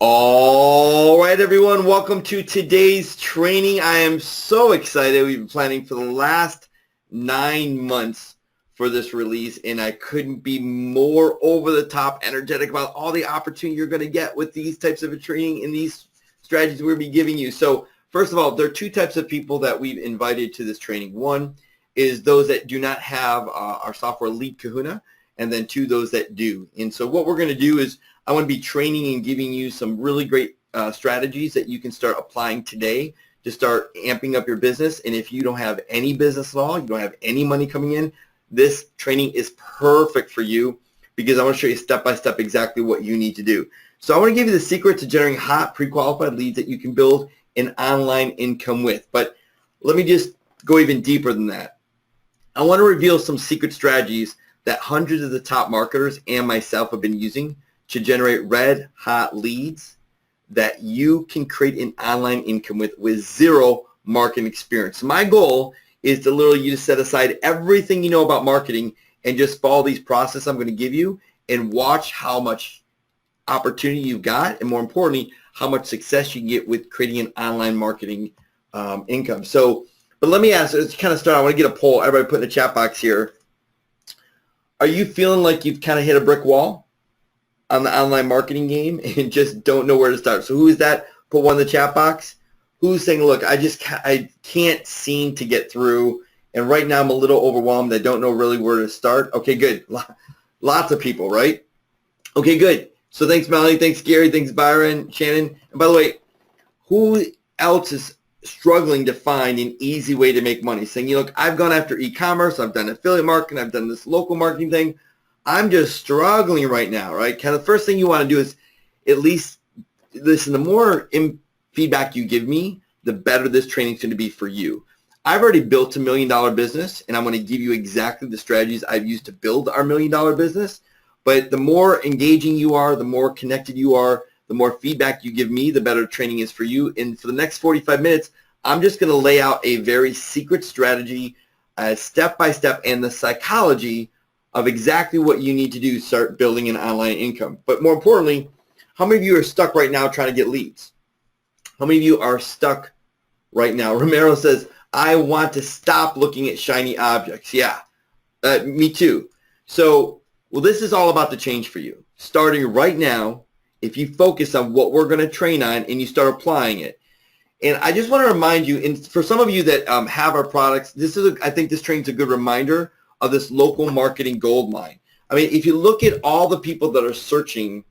All right, everyone, welcome to today's training. I am so excited. We've been planning for the last 9 months for this release, and I couldn't be more over the top energetic about all the opportunity you're going to get with these types of training and these strategies we'll be giving you. So first of all, there are two types of people that we've invited to this training. One is those that do not have our software lead Kahuna, and then two, those that do. And so what we're going to do is I want to be training and giving you some really great strategies that you can start applying today to start amping up your business. And if you don't have any business at all, you don't have any money coming in, this training is perfect for you because I want to show you step by step exactly what you need to do. So I want to give you the secret to generating hot pre-qualified leads that you can build an online income with. But let me just go even deeper than that. I want to reveal some secret strategies that hundreds of the top marketers and myself have been using to generate red hot leads that you can create an online income with zero marketing experience. My goal is to literally you to set aside everything you know about marketing and just follow these processes I'm going to give you and watch how much opportunity you've got, and more importantly, how much success you can get with creating an online marketing income. So, but let me ask, let's kind of start. I want to get a poll. Everybody put in the chat box here. Are you feeling like you've kind of hit a brick wall on the online marketing game and just don't know where to start? So who is that? Put one in the chat box. Who's saying, look, I can't seem to get through, and right now I'm a little overwhelmed. I don't know really where to start. Okay, good. Lots of people, right? Okay, good. So thanks, Melanie. Thanks, Gary. Thanks, Byron, Shannon. And by the way, who else is struggling to find an easy way to make money? Saying, look, I've gone after e-commerce. I've done affiliate marketing. I've done this local marketing thing. I'm just struggling right now, right? Kind of the first thing you want to do is at least listen. The more feedback you give me, the better this training is going to be for you. I've already built a $1 million business, and I'm going to give you exactly the strategies I've used to build our $1 million business. But the more engaging you are, the more connected you are, the more feedback you give me, the better training is for you. And for the next 45 minutes, I'm just going to lay out a very secret strategy, step by step, and the psychology of exactly what you need to do to start building an online income. But more importantly, how many of you are stuck right now trying to get leads? How many of you are stuck right now? Romero says, I want to stop looking at shiny objects. Yeah, me too. So, well, this is all about the change for you. Starting right now, if you focus on what we're going to train on and you start applying it. And I just want to remind you, and for some of you that have our products, I think this training's a good reminder of this local marketing gold mine. I mean, if you look at all the people that are searching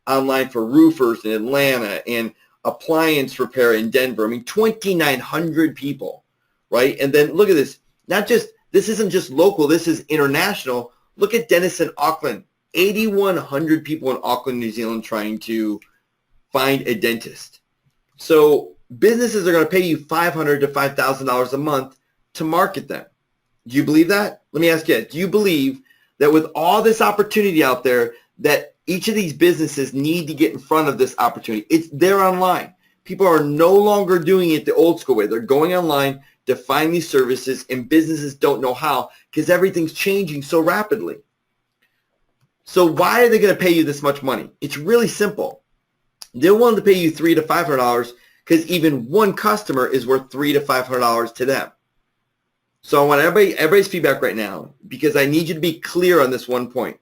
online for roofers in Atlanta and appliance repair in Denver, I mean, 2,900 people, right? And then look at this. This isn't just local, this is international. Look at dentists in Auckland. 8,100 people in Auckland, New Zealand trying to find a dentist. So businesses are going to pay you $500 to $5,000 a month to market them. Do you believe that? Let me ask you, do you believe that with all this opportunity out there that each of these businesses need to get in front of this opportunity? They're online. People are no longer doing it the old school way. They're going online to find these services, and businesses don't know how because everything's changing so rapidly. So why are they going to pay you this much money? It's really simple. They're willing to pay you $300 to $500 because even one customer is worth $300 to $500 to them. So I want everybody's feedback right now because I need you to be clear on this one point.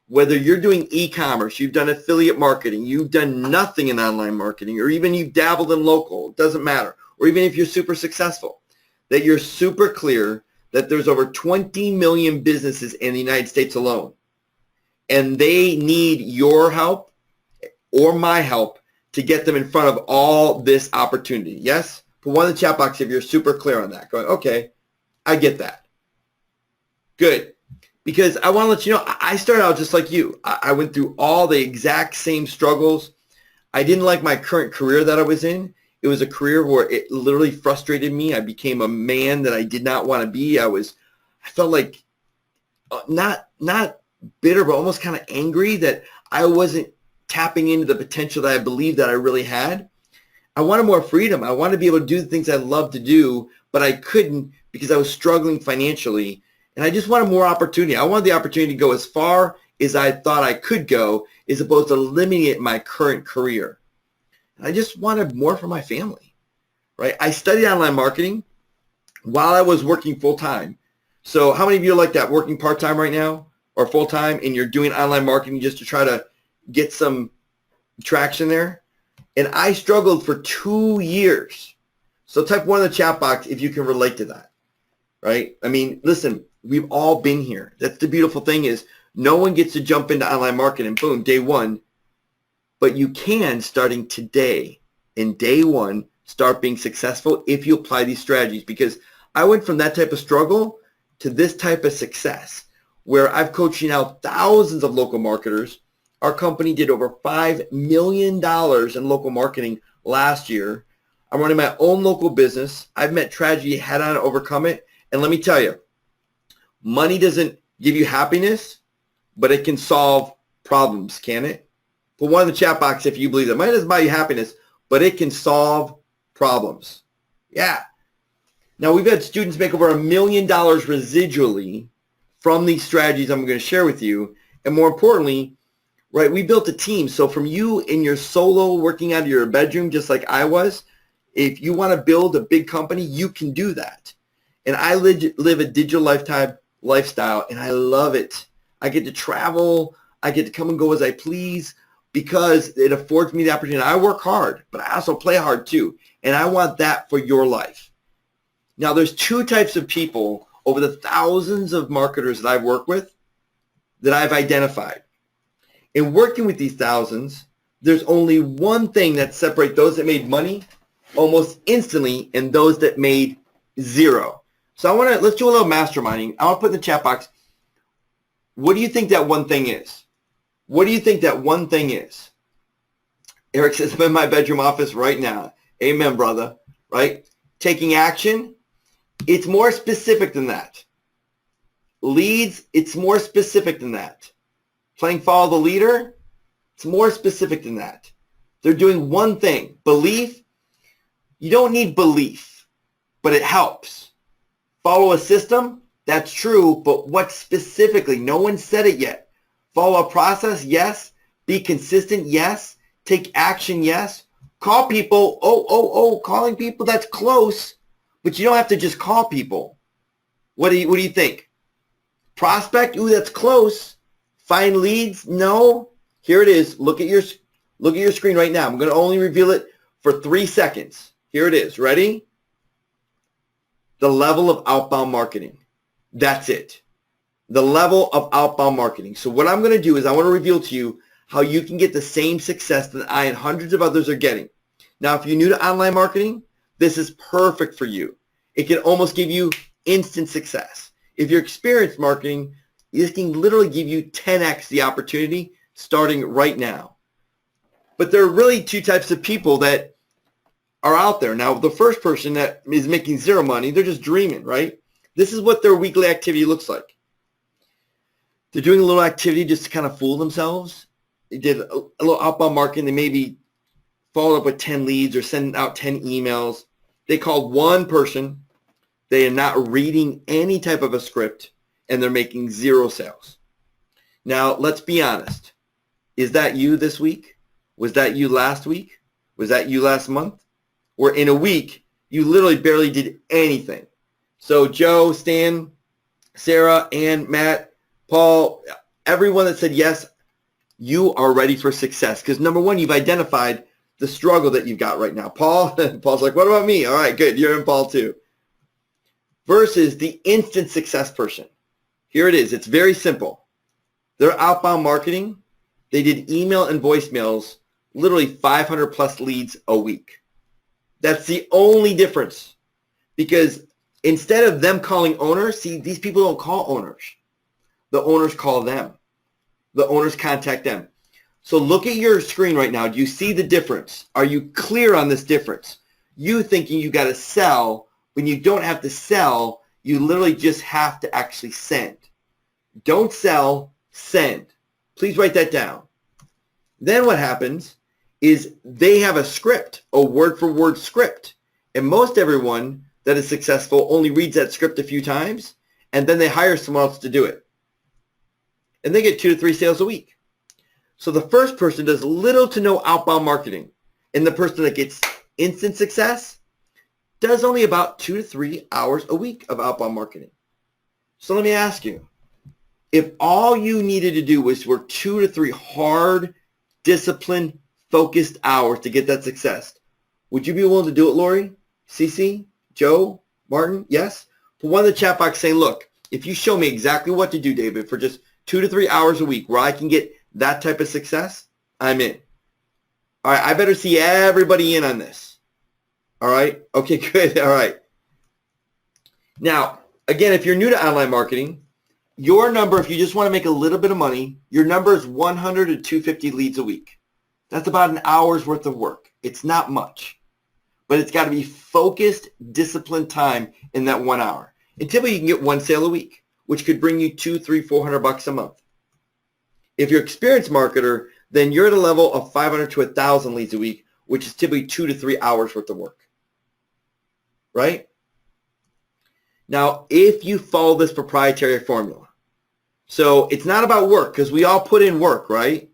Whether you're doing e-commerce, you've done affiliate marketing, you've done nothing in online marketing, or even you've dabbled in local, it doesn't matter. Or even if you're super successful, that you're super clear that there's over 20 million businesses in the United States alone. And they need your help or my help to get them in front of all this opportunity. Yes? Put one in the chat box if you're super clear on that. Going, okay, I get that. Good. Because I want to let you know, I started out just like you. I went through all the exact same struggles. I didn't like my current career that I was in. It was a career where it literally frustrated me. I became a man that I did not want to be. I felt like not bitter, but almost kind of angry that I wasn't tapping into the potential that I believed that I really had. I wanted more freedom. I wanted to be able to do the things I love to do, but I couldn't because I was struggling financially. And I just wanted more opportunity. I wanted the opportunity to go as far as I thought I could go, as opposed to limiting it in my current career. And I just wanted more for my family, right? I studied online marketing while I was working full-time. So how many of you are like that, working part-time right now or full-time, and you're doing online marketing just to try to get some traction there? And I struggled for 2 years. So type 1 in the chat box if you can relate to that, right? I mean, listen, we've all been here. That's the beautiful thing, is no one gets to jump into online marketing, boom, day one. But you can, starting today, in day one, start being successful if you apply these strategies. Because I went from that type of struggle to this type of success, where I've coached now thousands of local marketers. Our company did over $5 million in local marketing last year. I'm running my own local business. I've met tragedy head on and overcome it. And let me tell you, money doesn't give you happiness, but it can solve problems, can it? Put 1 in the chat box if you believe that. Money doesn't buy you happiness, but it can solve problems. Yeah. Now, we've had students make over $1 million residually from these strategies I'm going to share with you. And more importantly, right, we built a team. So from you in your solo working out of your bedroom, just like I was, if you want to build a big company, you can do that. And I live a digital lifestyle, and I love it. I get to travel. I get to come and go as I please because it affords me the opportunity. I work hard, but I also play hard too. And I want that for your life. Now, there's 2 types of people over the thousands of marketers that I've worked with that I've identified. In working with these thousands, there's only one thing that separates those that made money almost instantly and those that made zero. So let's do a little masterminding. I want to put in the chat box, what do you think that one thing is? What do you think that one thing is? Eric says, I'm in my bedroom office right now. Amen, brother. Right? Taking action. It's more specific than that. Leads, it's more specific than that. Playing follow the leader, it's more specific than that. They're doing one thing. Belief, you don't need belief, but it helps. Follow a system, that's true, but what specifically? No one said it yet. Follow a process, yes. Be consistent, yes. Take action, yes. Call people, calling people, that's close, but you don't have to just call people. What do you think? Prospect, ooh, that's close. Find leads, no. Here it is. Look at your screen right now. I'm going to only reveal it for 3 seconds. Here it is. Ready? The level of outbound marketing. That's it. The level of outbound marketing. So what I'm going to do is I want to reveal to you how you can get the same success that I and hundreds of others are getting. Now, if you're new to online marketing, this is perfect for you. It can almost give you instant success. If you're experienced marketing, this can literally give you 10x the opportunity starting right now. But there are really 2 types of people that are out there. Now, the first person that is making zero money, they're just dreaming, right? This is what their weekly activity looks like. They're doing a little activity just to kind of fool themselves. They did a little outbound marketing. They maybe followed up with 10 leads or sent out 10 emails. They called one person. They are not reading any type of a script, and they're making 0 sales. Now, let's be honest. Is that you this week? Was that you last week? Was that you last month? Or in a week, you literally barely did anything. So Joe, Stan, Sarah, Ann, Matt, Paul, everyone that said yes, you are ready for success. Because number one, you've identified the struggle that you've got right now. Paul's like, what about me? All right, good. You're in Paul too. Versus the instant success person. Here it is. It's very simple. They're outbound marketing. They did email and voicemails, literally 500 plus leads a week. That's the only difference. Because instead of them calling owners, see, these people don't call owners. The owners call them. The owners contact them. So look at your screen right now. Do you see the difference? Are you clear on this difference? You thinking you got to sell when you don't have to sell. You literally just have to actually send. Don't sell, send. Please write that down. Then what happens is they have a script, a word-for-word script. And most everyone that is successful only reads that script a few times, and then they hire someone else to do it. and they get 2 to 3 sales a week. So the first person does little to no outbound marketing, and the person that gets instant success does only about 2 to 3 hours a week of outbound marketing. So let me ask you, if all you needed to do was work 2 to 3 hard, disciplined, focused hours to get that success, would you be willing to do it, Lori, Cece, Joe, Martin? Yes? Put one in the chat box saying, look, if you show me exactly what to do, David, for just 2 to 3 hours a week where I can get that type of success, I'm in. All right, I better see everybody in on this. All right? Okay, good. All right. Now, again, if you're new to online marketing, your number, if you just want to make a little bit of money, your number is 100 to 250 leads a week. That's about an hour's worth of work. It's not much, but it's got to be focused, disciplined time in that 1 hour. And typically you can get 1 sale a week, which could bring you $200, $300, $400 a month. If you're an experienced marketer, then you're at a level of 500 to 1,000 leads a week, which is typically 2 to 3 hours worth of work, right? Now, if you follow this proprietary formula, so it's not about work because we all put in work, right?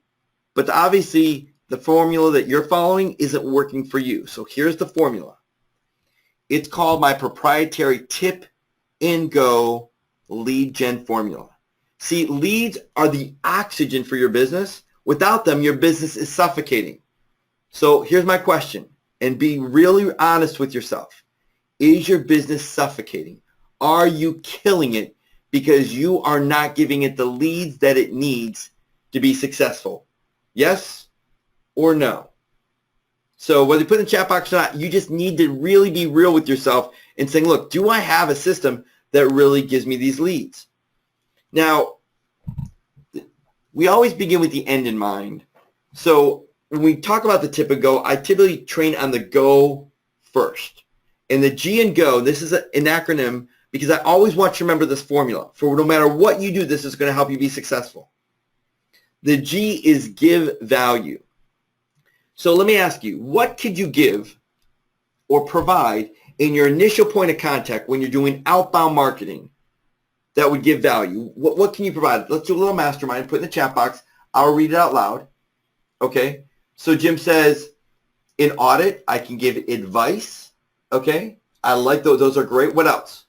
But obviously the formula that you're following isn't working for you. So here's the formula. It's called my proprietary tip and go lead gen formula. See, leads are the oxygen for your business. Without them, your business is suffocating. So here's my question, and be really honest with yourself. Is your business suffocating? Are you killing it because you are not giving it the leads that it needs to be successful? Yes or no? So whether you put in the chat box or not, you just need to really be real with yourself and saying, look, do I have a system that really gives me these leads? Now, we always begin with the end in mind. So when we talk about the tip and go, I typically train on the go first. And the G and go, this is an acronym because I always want you to remember this formula. For no matter what you do, this is going to help you be successful. The G is give value. So let me ask you, what could you give or provide in your initial point of contact when you're doing outbound marketing that would give value? What can you provide? Let's do a little mastermind. Put in the chat box. I'll read it out loud. Okay. So Jim says, in audit, I can give advice. Okay. I like those. Those are great. What else?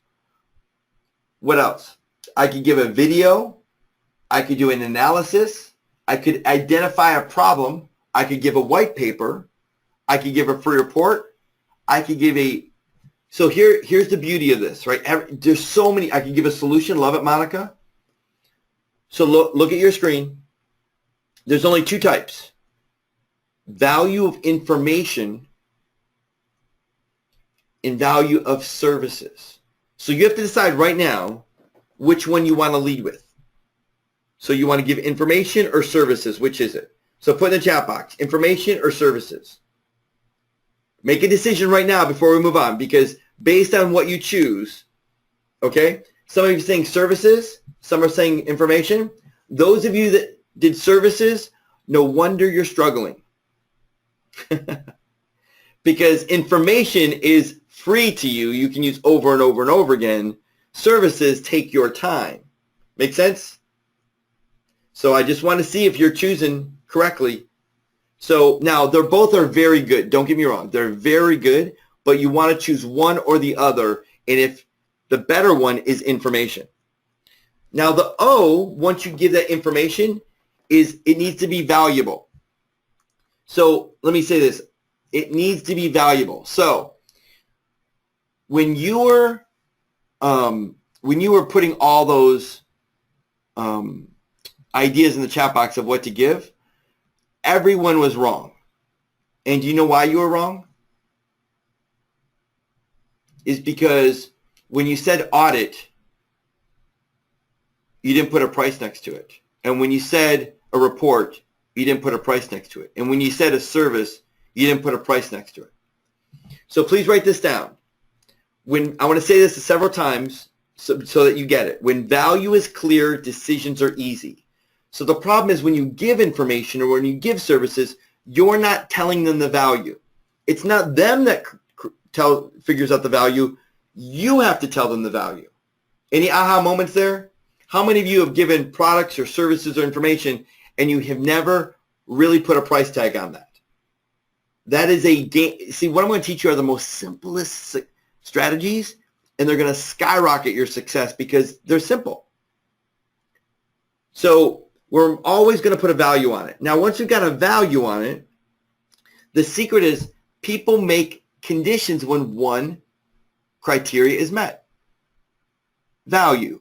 What else? I could give a video. I could do an analysis. I could identify a problem. I could give a white paper. I could give a free report. I could give a, so here's the beauty of this, right? There's so many, I could give a solution. Love it, Monica. So look at your screen. There's only 2 types. Value of information and value of services. So you have to decide right now which one you want to lead with. So you want to give information or services. Which is it? So put in the chat box, information or services. Make a decision right now before we move on, because based on what you choose, okay, some of you are saying services, some are saying information. Those of you that did services, no wonder you're struggling. Because information is free to you. You can use over and over and over again. Services take your time. Make sense? So I just want to see if you're choosing correctly. So now they're both are very good. Don't get me wrong. They're very good, but you want to choose one or the other. And if the better one is information. Now the O, once you give that information, is it needs to be valuable. So let me say this. It needs to be valuable. So when you were putting all those ideas in the chat box of what to give, everyone was wrong. And do you know why you were wrong? Is because when you said audit, you didn't put a price next to it. And when you said a report, you didn't put a price next to it. And when you said a service, you didn't put a price next to it. So please write this down. When I want to say this several times so that you get it. When value is clear, decisions are easy. So the problem is when you give information or when you give services, you're not telling them the value. It's not them that figures out the value. You have to tell them the value. Any aha moments there? How many of you have given products or services or information and you have never really put a price tag on that? That is a game. See, what I'm going to teach you are the most simplest strategies, and they're going to skyrocket your success because they're simple. So we're always going to put a value on it. Now, once you've got a value on it, the secret is people make conditions when one criteria is met. Value.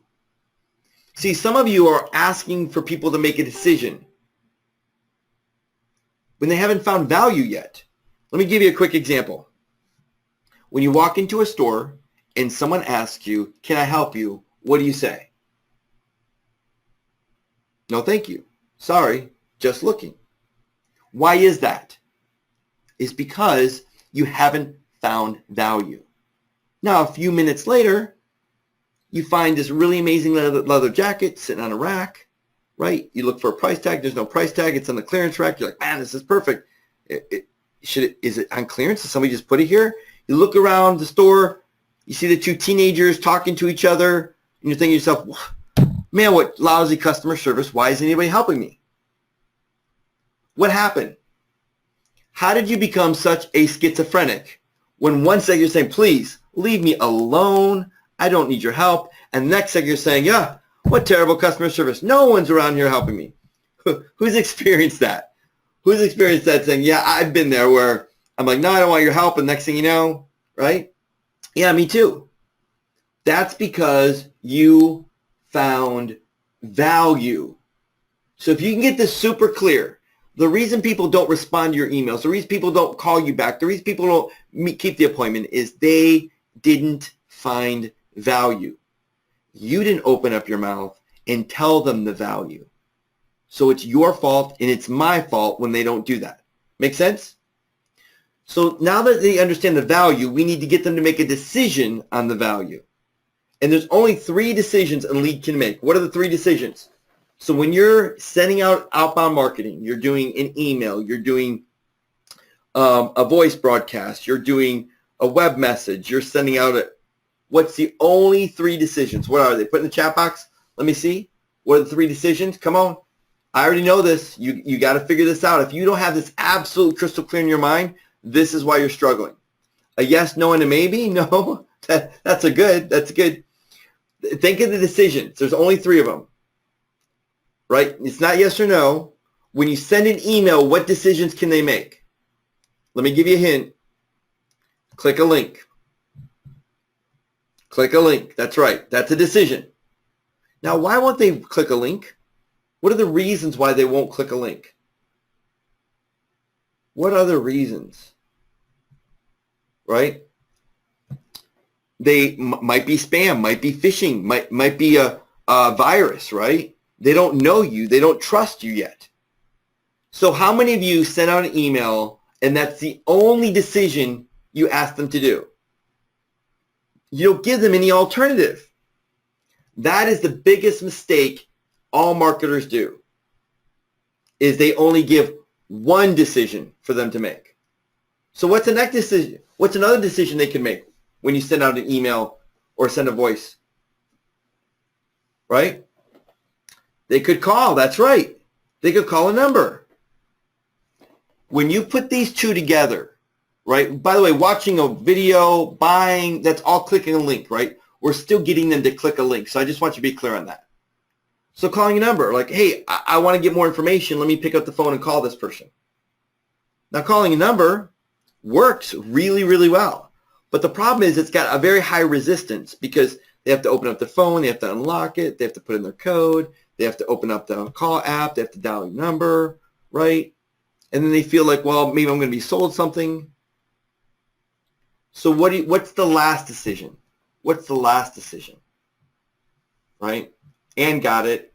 See, some of you are asking for people to make a decision when they haven't found value yet. Let me give you a quick example. When you walk into a store and someone asks you, "Can I help you?" What do you say? "No, thank you. Sorry, just looking." Why is that? It's because you haven't found value. Now, a few minutes later, you find this really amazing leather jacket sitting on a rack, right? You look for a price tag. There's no price tag. It's on the clearance rack. You're like, "Man, this is perfect. Is it on clearance? Did somebody just put it here?" You look around the store. You see the two teenagers talking to each other. And you're thinking to yourself, "Man, what lousy customer service. Why isn't anybody helping me?" What happened? How did you become such a schizophrenic when one second you're saying, "Please, leave me alone. I don't need your help." And the next second you're saying, "Yeah, what terrible customer service. No one's around here helping me." Who's experienced that? Who's experienced that saying, "Yeah, I've been there," where I'm like, "No, I don't want your help." And next thing you know, right? Yeah, me too. That's because you found value. So if you can get this super clear, the reason people don't respond to your emails, the reason people don't call you back, the reason people don't keep the appointment is they didn't find value. You didn't open up your mouth and tell them the value. So it's your fault and it's my fault when they don't do that. Make sense? So now that they understand the value, we need to get them to make a decision on the value. And there's only 3 decisions a lead can make. What are the 3 decisions? So when you're sending out outbound marketing, you're doing an email, you're doing a voice broadcast, you're doing a web message, you're sending out what's the only 3 decisions? What are they? Put in the chat box. Let me see. What are the 3 decisions? Come on. I already know this. You got to figure this out. If you don't have this absolute crystal clear in your mind, this is why you're struggling. A yes, no, and a maybe? No. That's good. Think of the decisions. There's only 3 of them. Right? It's not yes or no. When you send an email, what decisions can they make? Let me give you a hint. Click a link. Click a link. That's right. That's a decision. Now, why won't they click a link? What are the reasons why they won't click a link? What are the reasons? Right? They might be spam, might be phishing, might be a virus, right? They don't know you. They don't trust you yet. So how many of you send out an email and that's the only decision you ask them to do? You don't give them any alternative. That is the biggest mistake all marketers do, is they only give one decision for them to make. So what's the next decision? What's another decision they can make when you send out an email or send a voice? Right? They could call. That's right. They could call a number. When you put these 2 together, right? By the way, watching a video, buying, that's all clicking a link, right? We're still getting them to click a link. So I just want you to be clear on that. So calling a number, like, "Hey, I want to get more information. Let me pick up the phone and call this person." Now, calling a number works really, really well. But the problem is it's got a very high resistance because they have to open up the phone, they have to unlock it, they have to put in their code, they have to open up the call app, they have to dial a number, right? And then they feel like, well, maybe I'm going to be sold something. So what's the last decision? What's the last decision? Right? Ann got it.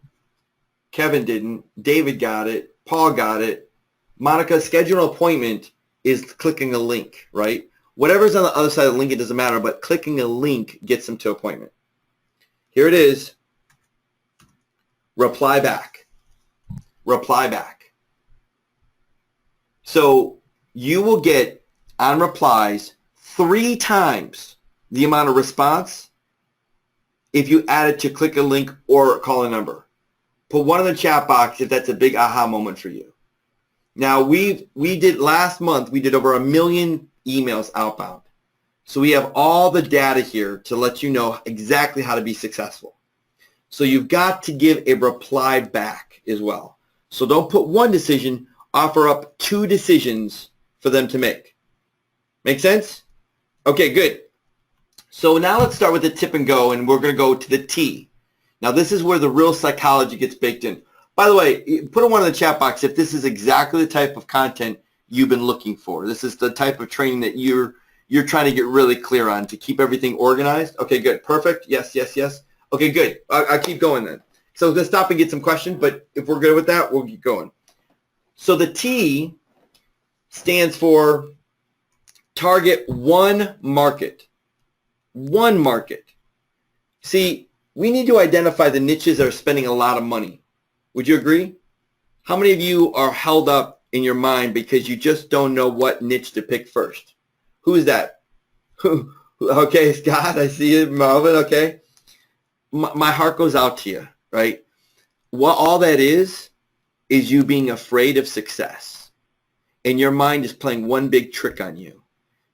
Kevin didn't. David got it. Paul got it. Monica, schedule an appointment is clicking a link, right? Whatever's on the other side of the link, it doesn't matter, but clicking a link gets them to appointment. Here it is. Reply back. Reply back. So you will get on replies 3 times the amount of response if you add it to click a link or call a number. Put one in the chat box if that's a big aha moment for you. Now, we did last month, we did over 1 million emails outbound. So we have all the data here to let you know exactly how to be successful. So you've got to give a reply back as well. So don't put one decision, offer up 2 decisions for them to make. Make sense? Okay, good. So now let's start with the tip and go, and we're going to go to the T. Now this is where the real psychology gets baked in. By the way, put a 1 in the chat box if this is exactly the type of content you've been looking for. This is the type of training that you're trying to get really clear on to keep everything organized. Okay, good. Perfect. Yes, yes, yes. Okay, good. I'll keep going then. So let's stop and get some questions, but if we're good with that, we'll keep going. So the T stands for target one market. One market. See, we need to identify the niches that are spending a lot of money. Would you agree? How many of you are held up in your mind because you just don't know what niche to pick first? Who is that? Okay, Scott, I see it. Marvin, okay. My heart goes out to you, right? What all that is you being afraid of success. And your mind is playing one big trick on you.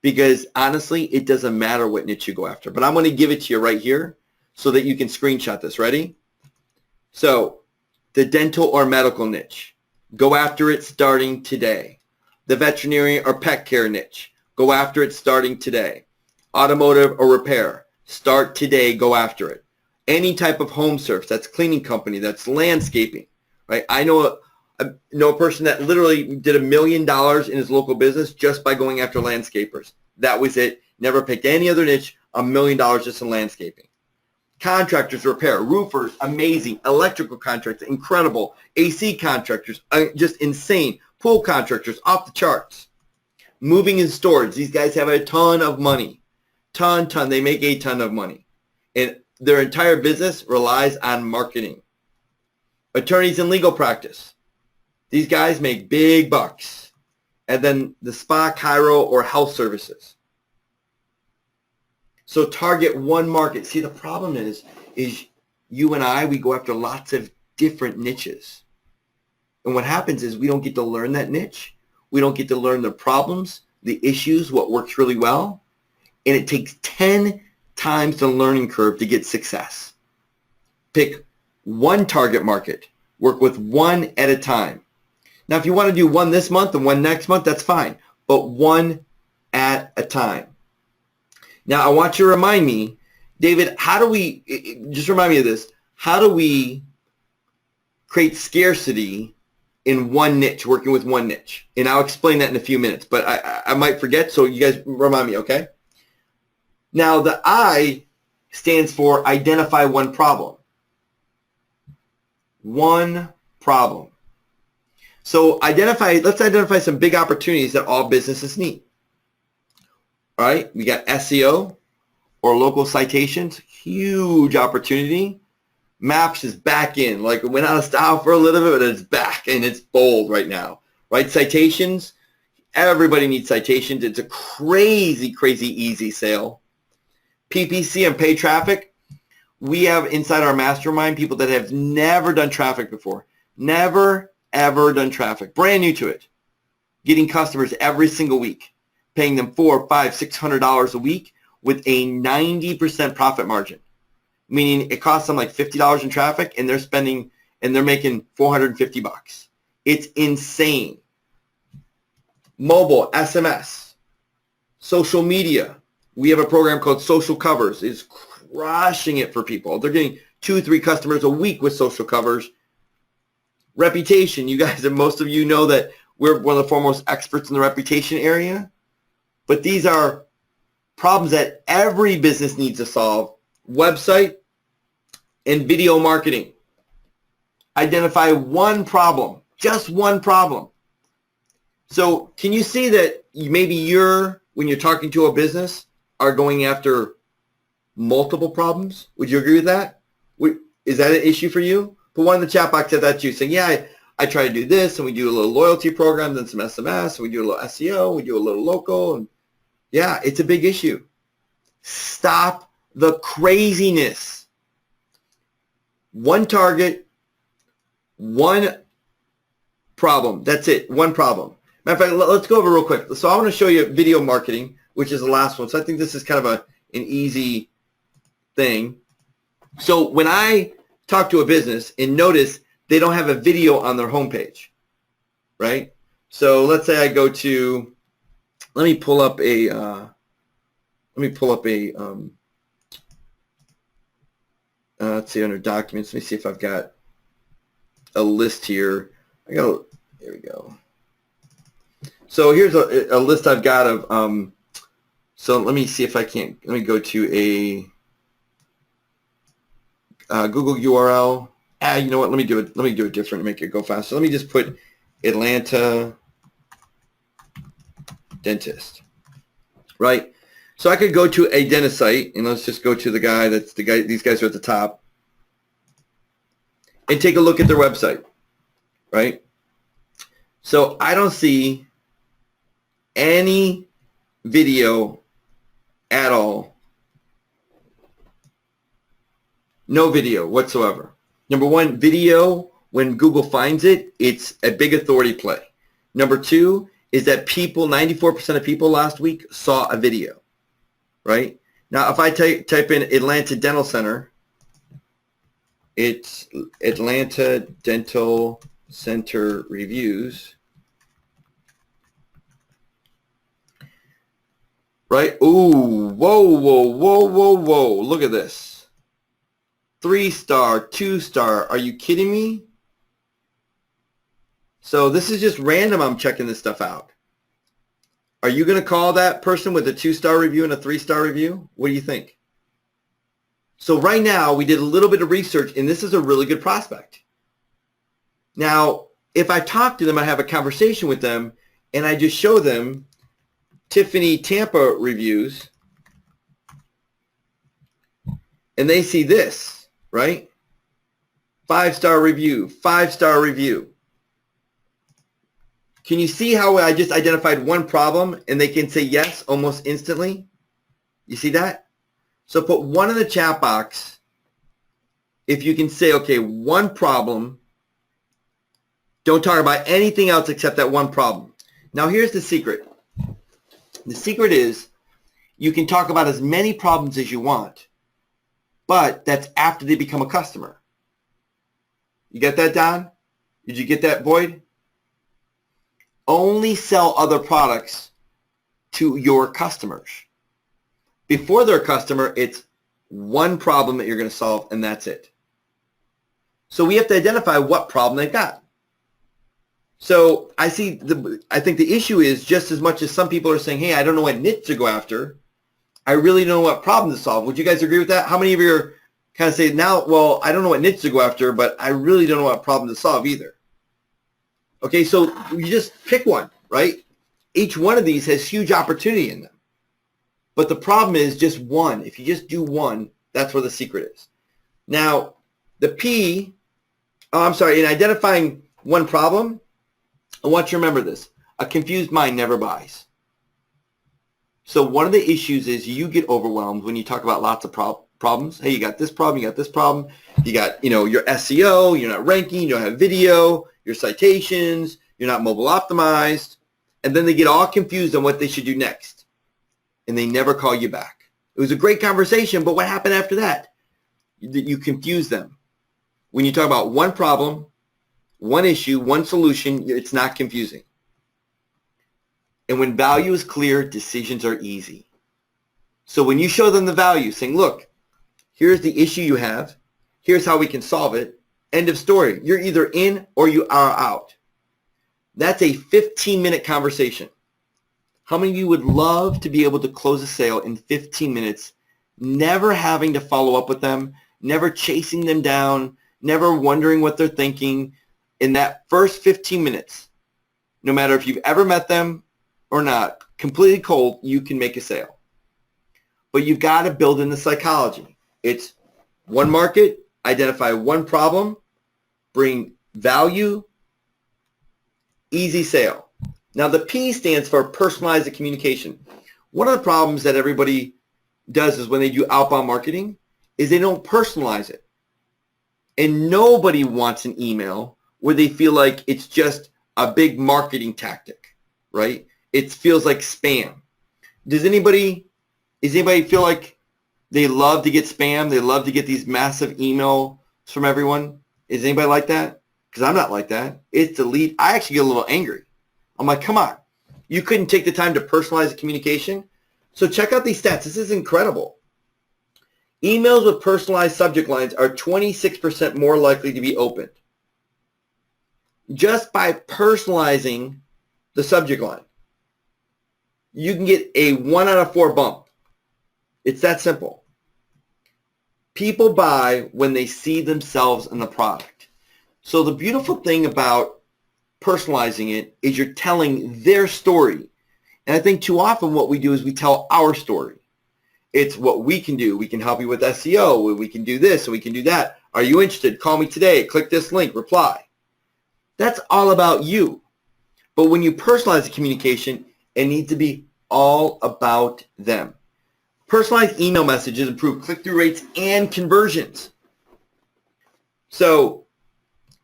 Because honestly, it doesn't matter what niche you go after. But I'm going to give it to you right here so that you can screenshot this. Ready? So, the dental or medical niche. Go after it starting today. The veterinary or pet care niche. Go after it starting today. Automotive or repair. Start today. Go after it. Any type of home service. That's cleaning company. That's landscaping. Right? I know a person that literally did $1 million in his local business just by going after landscapers. That was it. Never picked any other niche. $1 million just in landscaping. Contractors, repair, roofers, amazing. Electrical contractors, incredible. AC contractors, just insane. Pool contractors, off the charts. Moving and storage. These guys have a ton of money. Ton. They make a ton of money. And their entire business relies on marketing. Attorneys in legal practice. These guys make big bucks. And then the spa, chiro, or health services. So target one market. See, the problem is you and I, we go after lots of different niches. And what happens is we don't get to learn that niche. We don't get to learn the problems, the issues, what works really well. And it takes 10 times the learning curve to get success. Pick one target market. Work with one at a time. Now, if you want to do one this month and one next month, that's fine. But one at a time. Now, I want you to remind me, David, just remind me of this, how do we create scarcity in one niche, working with one niche? And I'll explain that in a few minutes, but I might forget, so you guys remind me, okay? Now, the I stands for identify one problem. One problem. So let's identify some big opportunities that all businesses need. All right, we got SEO or local citations, huge opportunity. Maps is back in, like it went out of style for a little bit, but it's back and it's bold right now, right? Citations, everybody needs citations. It's a crazy, crazy easy sale. PPC and paid traffic, we have inside our mastermind people that have never done traffic before, never, ever done traffic, brand new to it, getting customers every single week. Paying them $400, $500, $600 a week with a 90% profit margin, meaning it costs them like $50 in traffic, and they're making $450. It's insane. Mobile, SMS, social media. We have a program called Social Covers. It's crushing it for people. They're getting 2-3 customers a week with social covers. Reputation. You guys, and most of you know that we're one of the foremost experts in the reputation area. But these are problems that every business needs to solve. Website and video marketing. Identify one problem, just one problem. So can you see that maybe when you're talking to a business, are going after multiple problems? Would you agree with that? Is that an issue for you? Put one in the chat box if that's you, saying, yeah, I try to do this, and we do a little loyalty program, then some SMS, and we do a little SEO, we do a little local, and yeah, it's a big issue. Stop the craziness. One target, one problem. That's it, one problem. Matter of fact, let's go over real quick. So I want to show you video marketing, which is the last one. So I think this is kind of an easy thing. So when I talk to a business and notice they don't have a video on their homepage, right? So let's say I go to, let me pull up a, let's see, under documents, let me see if I've got a list here. There we go. So here's a list I've got of, so let me see if I can't, let me go to a Google URL. You know what, let me do it different to make it go faster. Let me just put Atlanta dentist, right? So I could go to a dentist site, and let's just go to these guys are at the top, and take a look at their website, right? So I don't see any video at all. No video whatsoever. Number one, video, when Google finds it, it's a big authority play. Number two is that 94% of people last week saw a video, right? Now, if I type in Atlanta Dental Center, it's Atlanta Dental Center reviews, right? Ooh, whoa. Look at this. 3-star, 2-star. Are you kidding me? So this is just random. I'm checking this stuff out. Are you going to call that person with a 2-star review and a 3-star review? What do you think? So right now, we did a little bit of research, and this is a really good prospect. Now, if I talk to them, I have a conversation with them, and I just show them Tiffany Tampa reviews, and they see this, right? 5-star review, 5-star review. Can you see how I just identified one problem and they can say yes almost instantly? You see that? So put one in the chat box if you can say, okay, one problem. Don't talk about anything else except that one problem. Now here's the secret. The secret is you can talk about as many problems as you want, but that's after they become a customer. You get that, Don? Did you get that, Boyd? Only sell other products to your customers. Before they're a customer, it's one problem that you're going to solve, and that's it. So we have to identify what problem they've got. So I think the issue is just as much as some people are saying, hey, I don't know what niche to go after, I really don't know what problem to solve. Would you guys agree with that? How many of you are kind of say now, well, I don't know what niche to go after, but I really don't know what problem to solve either. Okay, so you just pick one, right? Each one of these has huge opportunity in them. But the problem is just one. If you just do one, that's where the secret is. Now, the P, in identifying one problem, I want you to remember this. A confused mind never buys. So one of the issues is you get overwhelmed when you talk about lots of problems. Hey, you got this problem, you got this problem. You got, your SEO, you're not ranking, you don't have video, your citations, you're not mobile optimized. And then they get all confused on what they should do next. And they never call you back. It was a great conversation, but what happened after that? You confuse them. When you talk about one problem, one issue, one solution, it's not confusing. And when value is clear, decisions are easy. So when you show them the value, saying, look, here's the issue you have. Here's how we can solve it. End of story. You're either in or you are out. That's a 15-minute conversation. How many of you would love to be able to close a sale in 15 minutes, never having to follow up with them, never chasing them down, never wondering what they're thinking? In that first 15 minutes, no matter if you've ever met them or not, completely cold, you can make a sale. But you've got to build in the psychology. It's one market, identify one problem, bring value, easy sale. Now the P stands for personalized communication. One of the problems that everybody does is when they do outbound marketing is they don't personalize it. And nobody wants an email where they feel like it's just a big marketing tactic, right? It feels like spam. Does anybody feel like they love to get spam? They love to get these massive emails from everyone? Is anybody like that? Because I'm not like that. It's delete. I actually get a little angry. I'm like, come on. You couldn't take the time to personalize the communication? So check out these stats. This is incredible. Emails with personalized subject lines are 26% more likely to be opened just by personalizing the subject line. You can get a 1 out of 4 bump. It's that simple. People buy when they see themselves in the product. So the beautiful thing about personalizing it is you're telling their story. And I think too often what we do is we tell our story. It's what we can do. We can help you with SEO. We can do this and we can do that. Are you interested? Call me today. Click this link. Reply. That's all about you. But when you personalize the communication, it needs to be all about them. Personalized email messages improve click-through rates and conversions. So,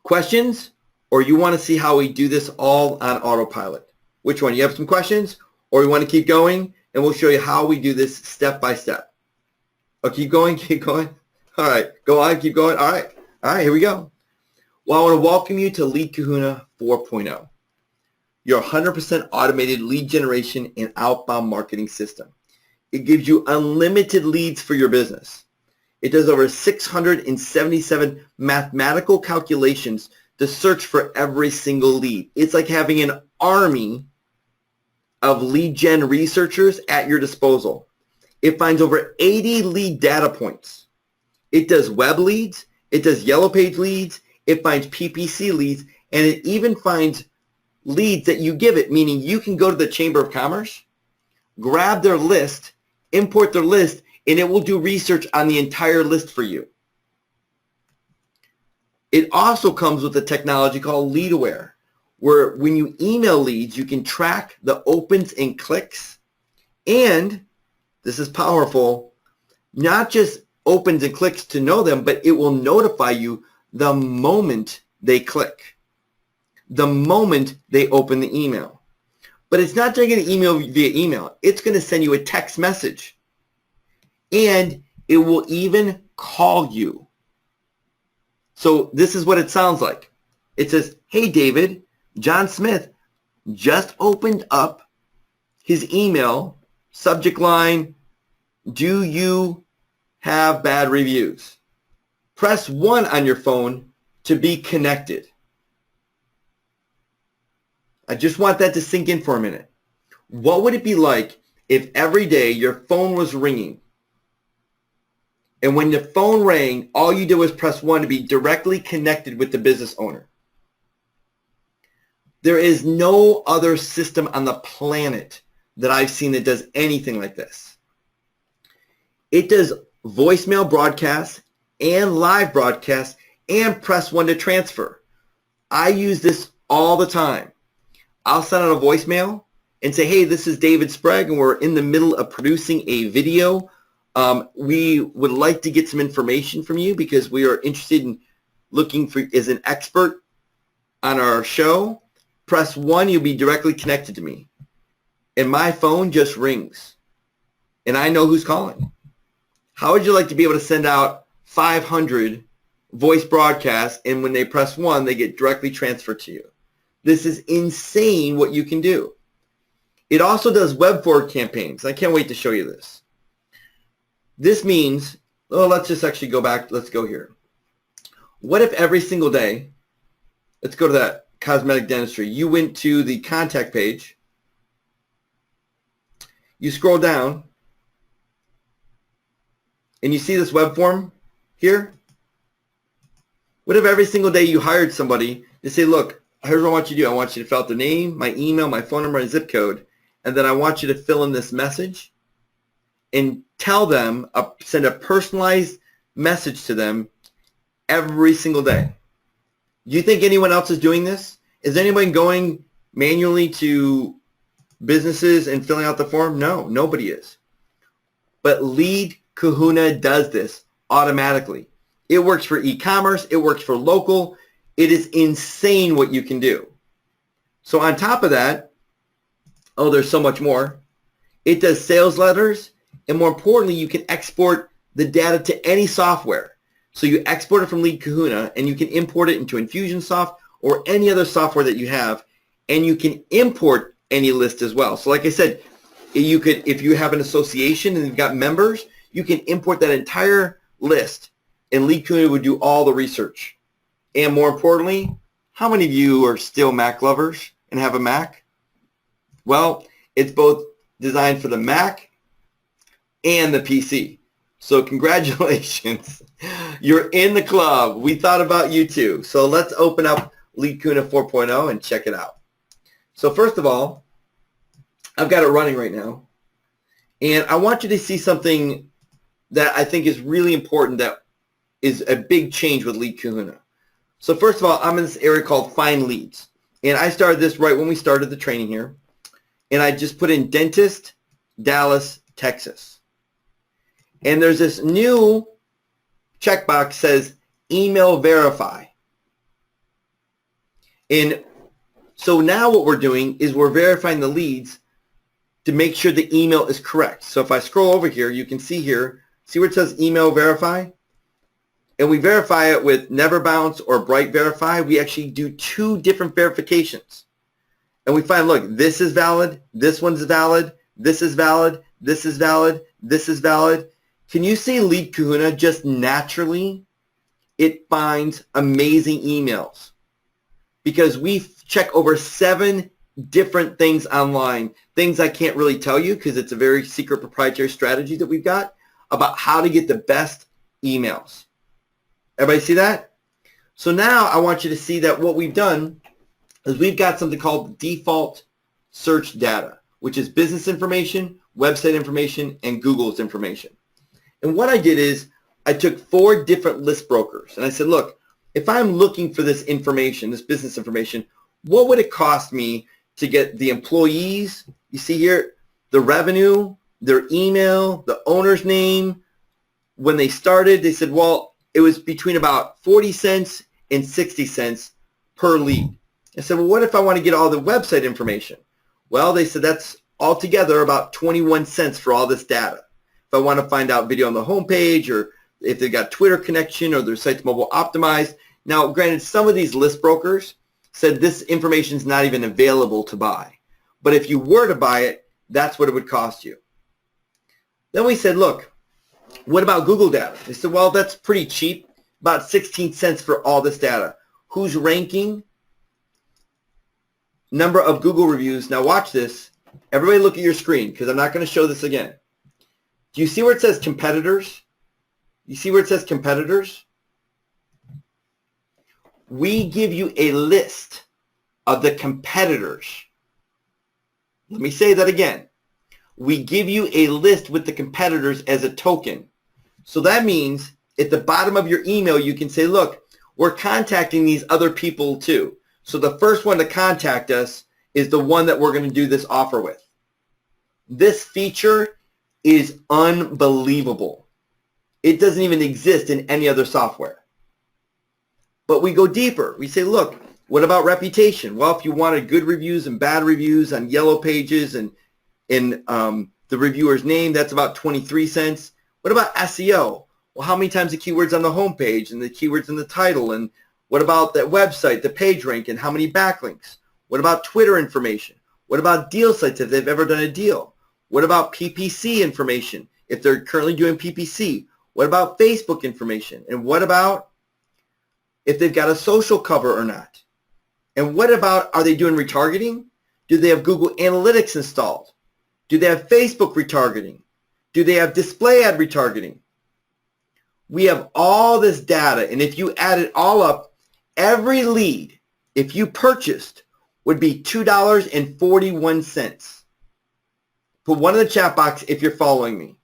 questions? Or you want to see how we do this all on autopilot? Which one? You have some questions? Or you want to keep going? And we'll show you how we do this step by step. Oh, keep going, keep going. All right, go on, keep going. All right, here we go. Well, I want to welcome you to Lead Kahuna 4.0, your 100% automated lead generation and outbound marketing system. It gives you unlimited leads for your business. It does over 677 mathematical calculations to search for every single lead. It's like having an army of lead gen researchers at your disposal. It finds over 80 lead data points. It does web leads, it does yellow page leads, it finds PPC leads, and it even finds leads that you give it, meaning you can go to the Chamber of Commerce, grab their list, import their list, and it will do research on the entire list for you. It also comes with a technology called LeadAware, where when you email leads, you can track the opens and clicks. And this is powerful, not just opens and clicks to know them, but it will notify you the moment they click, the moment they open the email. But it's not just going to email via email. It's going to send you a text message. And it will even call you. So this is what it sounds like. It says, hey, David, John Smith just opened up his email, subject line, do you have bad reviews? Press 1 on your phone to be connected. I just want that to sink in for a minute. What would it be like if every day your phone was ringing, and when the phone rang, all you did was press 1 to be directly connected with the business owner? There is no other system on the planet that I've seen that does anything like this. It does voicemail broadcasts and live broadcasts and press 1 to transfer. I use this all the time. I'll send out a voicemail and say, hey, this is David Sprague, and we're in the middle of producing a video. We would like to get some information from you because we are interested in looking for as an expert on our show. Press 1, you'll be directly connected to me. And my phone just rings. And I know who's calling. How would you like to be able to send out 500 voice broadcasts, and when they press 1, they get directly transferred to you? This is insane what you can do. It also does web forward campaigns. I can't wait to show you this. This means, let's just actually go back. Let's go here. What if every single day, let's go to that cosmetic dentistry, you went to the contact page, you scroll down, and you see this web form here? What if every single day you hired somebody to say, look, here's what I want you to do. I want you to fill out their name, my email, my phone number, and zip code, and then I want you to fill in this message and tell them, send a personalized message to them every single day. Do you think anyone else is doing this? Is anyone going manually to businesses and filling out the form? No, nobody is. But Lead Kahuna does this automatically. It works for e-commerce. It works for local. It is insane what you can do. So on top of that, oh, there's so much more. It does sales letters, and more importantly, you can export the data to any software. So you export it from Lead Kahuna, and you can import it into Infusionsoft or any other software that you have, and you can import any list as well. So like I said, you could, if you have an association and you've got members, you can import that entire list, and Lead Kahuna would do all the research. And more importantly, how many of you are still Mac lovers and have a Mac? Well, it's both designed for the Mac and the PC. So congratulations. You're in the club. We thought about you too. So let's open up Lead Kahuna 4.0 and check it out. So first of all, I've got it running right now. And I want you to see something that I think is really important, that is a big change with Lead Kahuna. So first of all, I'm in this area called Find Leads. And I started this right when we started the training here. And I just put in dentist, Dallas, Texas. And there's this new checkbox says email verify. And so now what we're doing is we're verifying the leads to make sure the email is correct. So if I scroll over here, you can see here, see where it says email verify? And we verify it with Never Bounce or Bright Verify. We actually do 2 different verifications. And we find, look, this is valid, this one's valid, this is valid, this is valid, this is valid. Can you see Lead Kahuna just naturally? It finds amazing emails because we check over 7 different things online, things I can't really tell you because it's a very secret proprietary strategy that we've got about how to get the best emails. Everybody see that? So now I want you to see that what we've done is we've got something called default search data, which is business information, website information, and Google's information. And what I did is I took 4 different list brokers and I said, look, if I'm looking for this information, this business information, what would it cost me to get the employees, you see here, the revenue, their email, the owner's name. When they started, they said, well, it was between about 40 cents and 60 cents per lead. I said, well, what if I want to get all the website information? Well, they said that's altogether about 21 cents for all this data. If I want to find out video on the homepage, or if they've got Twitter connection, or their site's mobile optimized. Now, granted, some of these list brokers said this information is not even available to buy. But if you were to buy it, that's what it would cost you. Then we said, look, what about Google data? They said, well, that's pretty cheap, about 16 cents for all this data. Who's ranking? Number of Google reviews. Now watch this. Everybody look at your screen because I'm not going to show this again. Do you see where it says competitors? You see where it says competitors? We give you a list of the competitors. Let me say that again. We give you a list with the competitors as a token. So that means at the bottom of your email, you can say, look, we're contacting these other people too. So the first one to contact us is the one that we're going to do this offer with. This feature is unbelievable. It doesn't even exist in any other software. But we go deeper. We say, look, what about reputation? Well, if you wanted good reviews and bad reviews on Yellow Pages and in the reviewer's name, that's about 23 cents. What about SEO? Well, how many times the keywords on the homepage and the keywords in the title? And what about that website, the page rank, and how many backlinks? What about Twitter information? What about deal sites if they've ever done a deal? What about PPC information if they're currently doing PPC? What about Facebook information? And what about if they've got a social cover or not? And what about, are they doing retargeting? Do they have Google Analytics installed? Do they have Facebook retargeting? Do they have display ad retargeting? We have all this data, and if you add it all up, every lead, if you purchased, would be $2.41. Put one in the chat box if you're following me.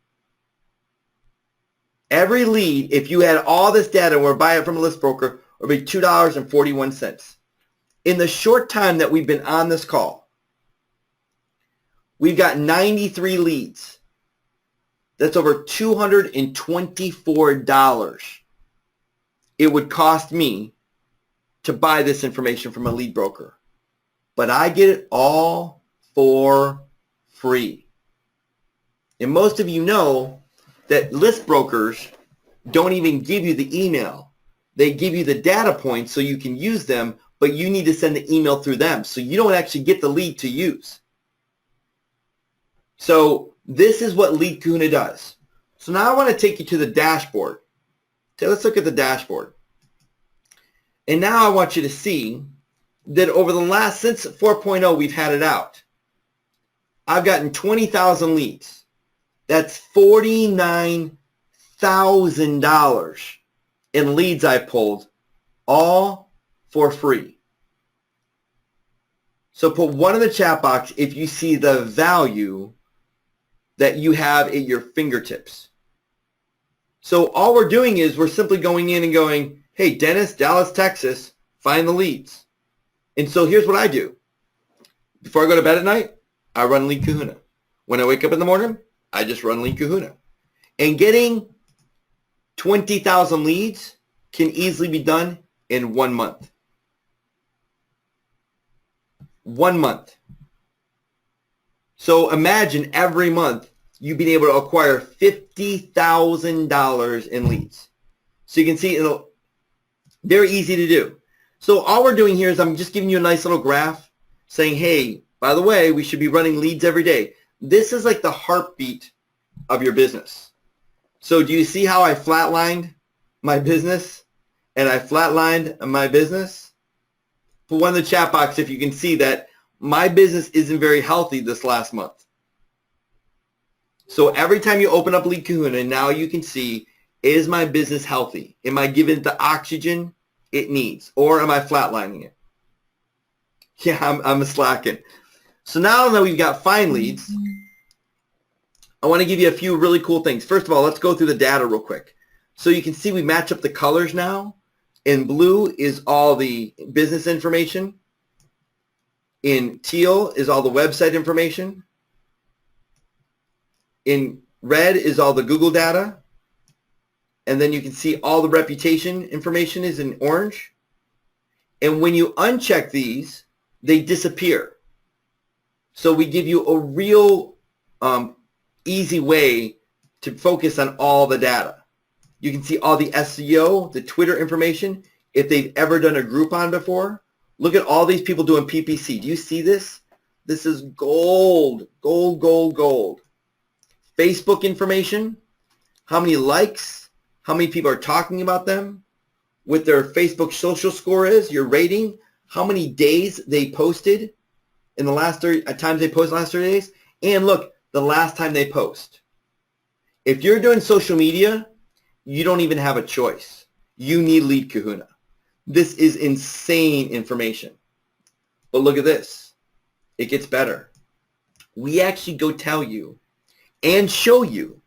Every lead, if you had all this data and we're buying it from a list broker, would be $2.41. In the short time that we've been on this call, we've got 93 leads. That's over $224. it would cost me to buy this information from a lead broker. But I get it all for free. And most of you know that list brokers don't even give you the email. They give you the data points so you can use them, but you need to send the email through them. So you don't actually get the lead to use. So this is what Lead Kahuna does. So now I want to take you to the dashboard. Okay, let's look at the dashboard. And now I want you to see that over the last, since 4.0, we've had it out. I've gotten 20,000 leads. That's $49,000 in leads I pulled, all for free. So put one in the chat box if you see the value that you have at your fingertips. So all we're doing is we're simply going in and going, hey, Dennis, Dallas, Texas, find the leads. And so here's what I do. Before I go to bed at night, I run Lead Kahuna. When I wake up in the morning, I just run Lead Kahuna. And getting 20,000 leads can easily be done in 1 month. 1 month. So imagine every month you being able to acquire $50,000 in leads. So you can see it'll very easy to do. So all we're doing here is I'm just giving you a nice little graph saying, hey, by the way, we should be running leads every day. This is like the heartbeat of your business. So do you see how I flatlined my business and I flatlined my business? Put one in the chat box if you can see that my business isn't very healthy this last month. So every time you open up Lead Kahuna, now you can see, is my business healthy? Am I giving it the oxygen it needs? Or am I flatlining it? Yeah, I'm slacking. So now that we've got fine leads, I want to give you a few really cool things. First of all, let's go through the data real quick. So you can see we match up the colors now. In blue is all the business information. In teal is all the website information. In red is all the Google data. And then you can see all the reputation information is in orange. And when you uncheck these, they disappear. So we give you a real easy way to focus on all the data. You can see all the SEO, the Twitter information, if they've ever done a Groupon before. Look at all these people doing PPC. Do you see this? This is gold, gold, gold, gold. Facebook information, how many likes, how many people are talking about them, what their Facebook social score is, your rating, how many days they posted in the last 30 times they posted the last 30 days, and look, the last time they post. If you're doing social media, you don't even have a choice. You need Lead Kahuna. This is insane information. But look at this. It gets better. We actually go tell you and show you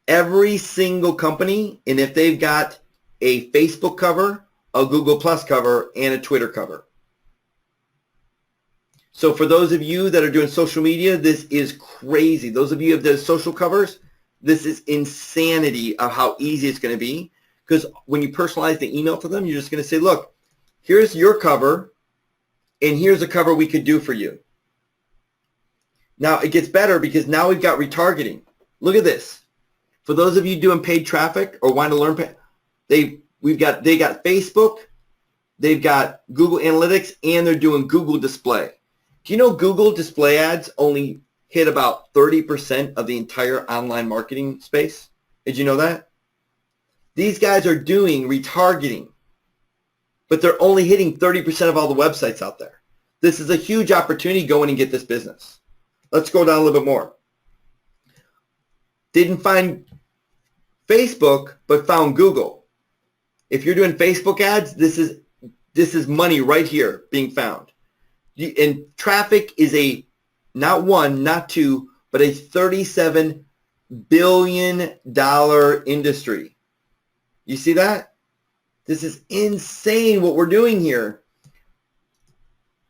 every single company, and if they've got a Facebook cover, a Google Plus cover, and a Twitter cover. So for those of you that are doing social media, this is crazy. Those of you who have done social covers, this is insanity of how easy it's going to be. Because when you personalize the email to them, you're just going to say, look, here's your cover, and here's a cover we could do for you. Now it gets better because now we've got retargeting. Look at this. For those of you doing paid traffic or want to learn, they got Facebook, they've got Google Analytics, and they're doing Google Display. Do you know Google Display ads only hit about 30% of the entire online marketing space? Did you know that? These guys are doing retargeting, but they're only hitting 30% of all the websites out there. This is a huge opportunity. Go in and get this business. Let's go down a little bit more. Didn't find Facebook, but found Google. If you're doing Facebook ads, this is money right here being found. And traffic is not one, not two, but a $37 billion industry. You see that? This is insane what we're doing here.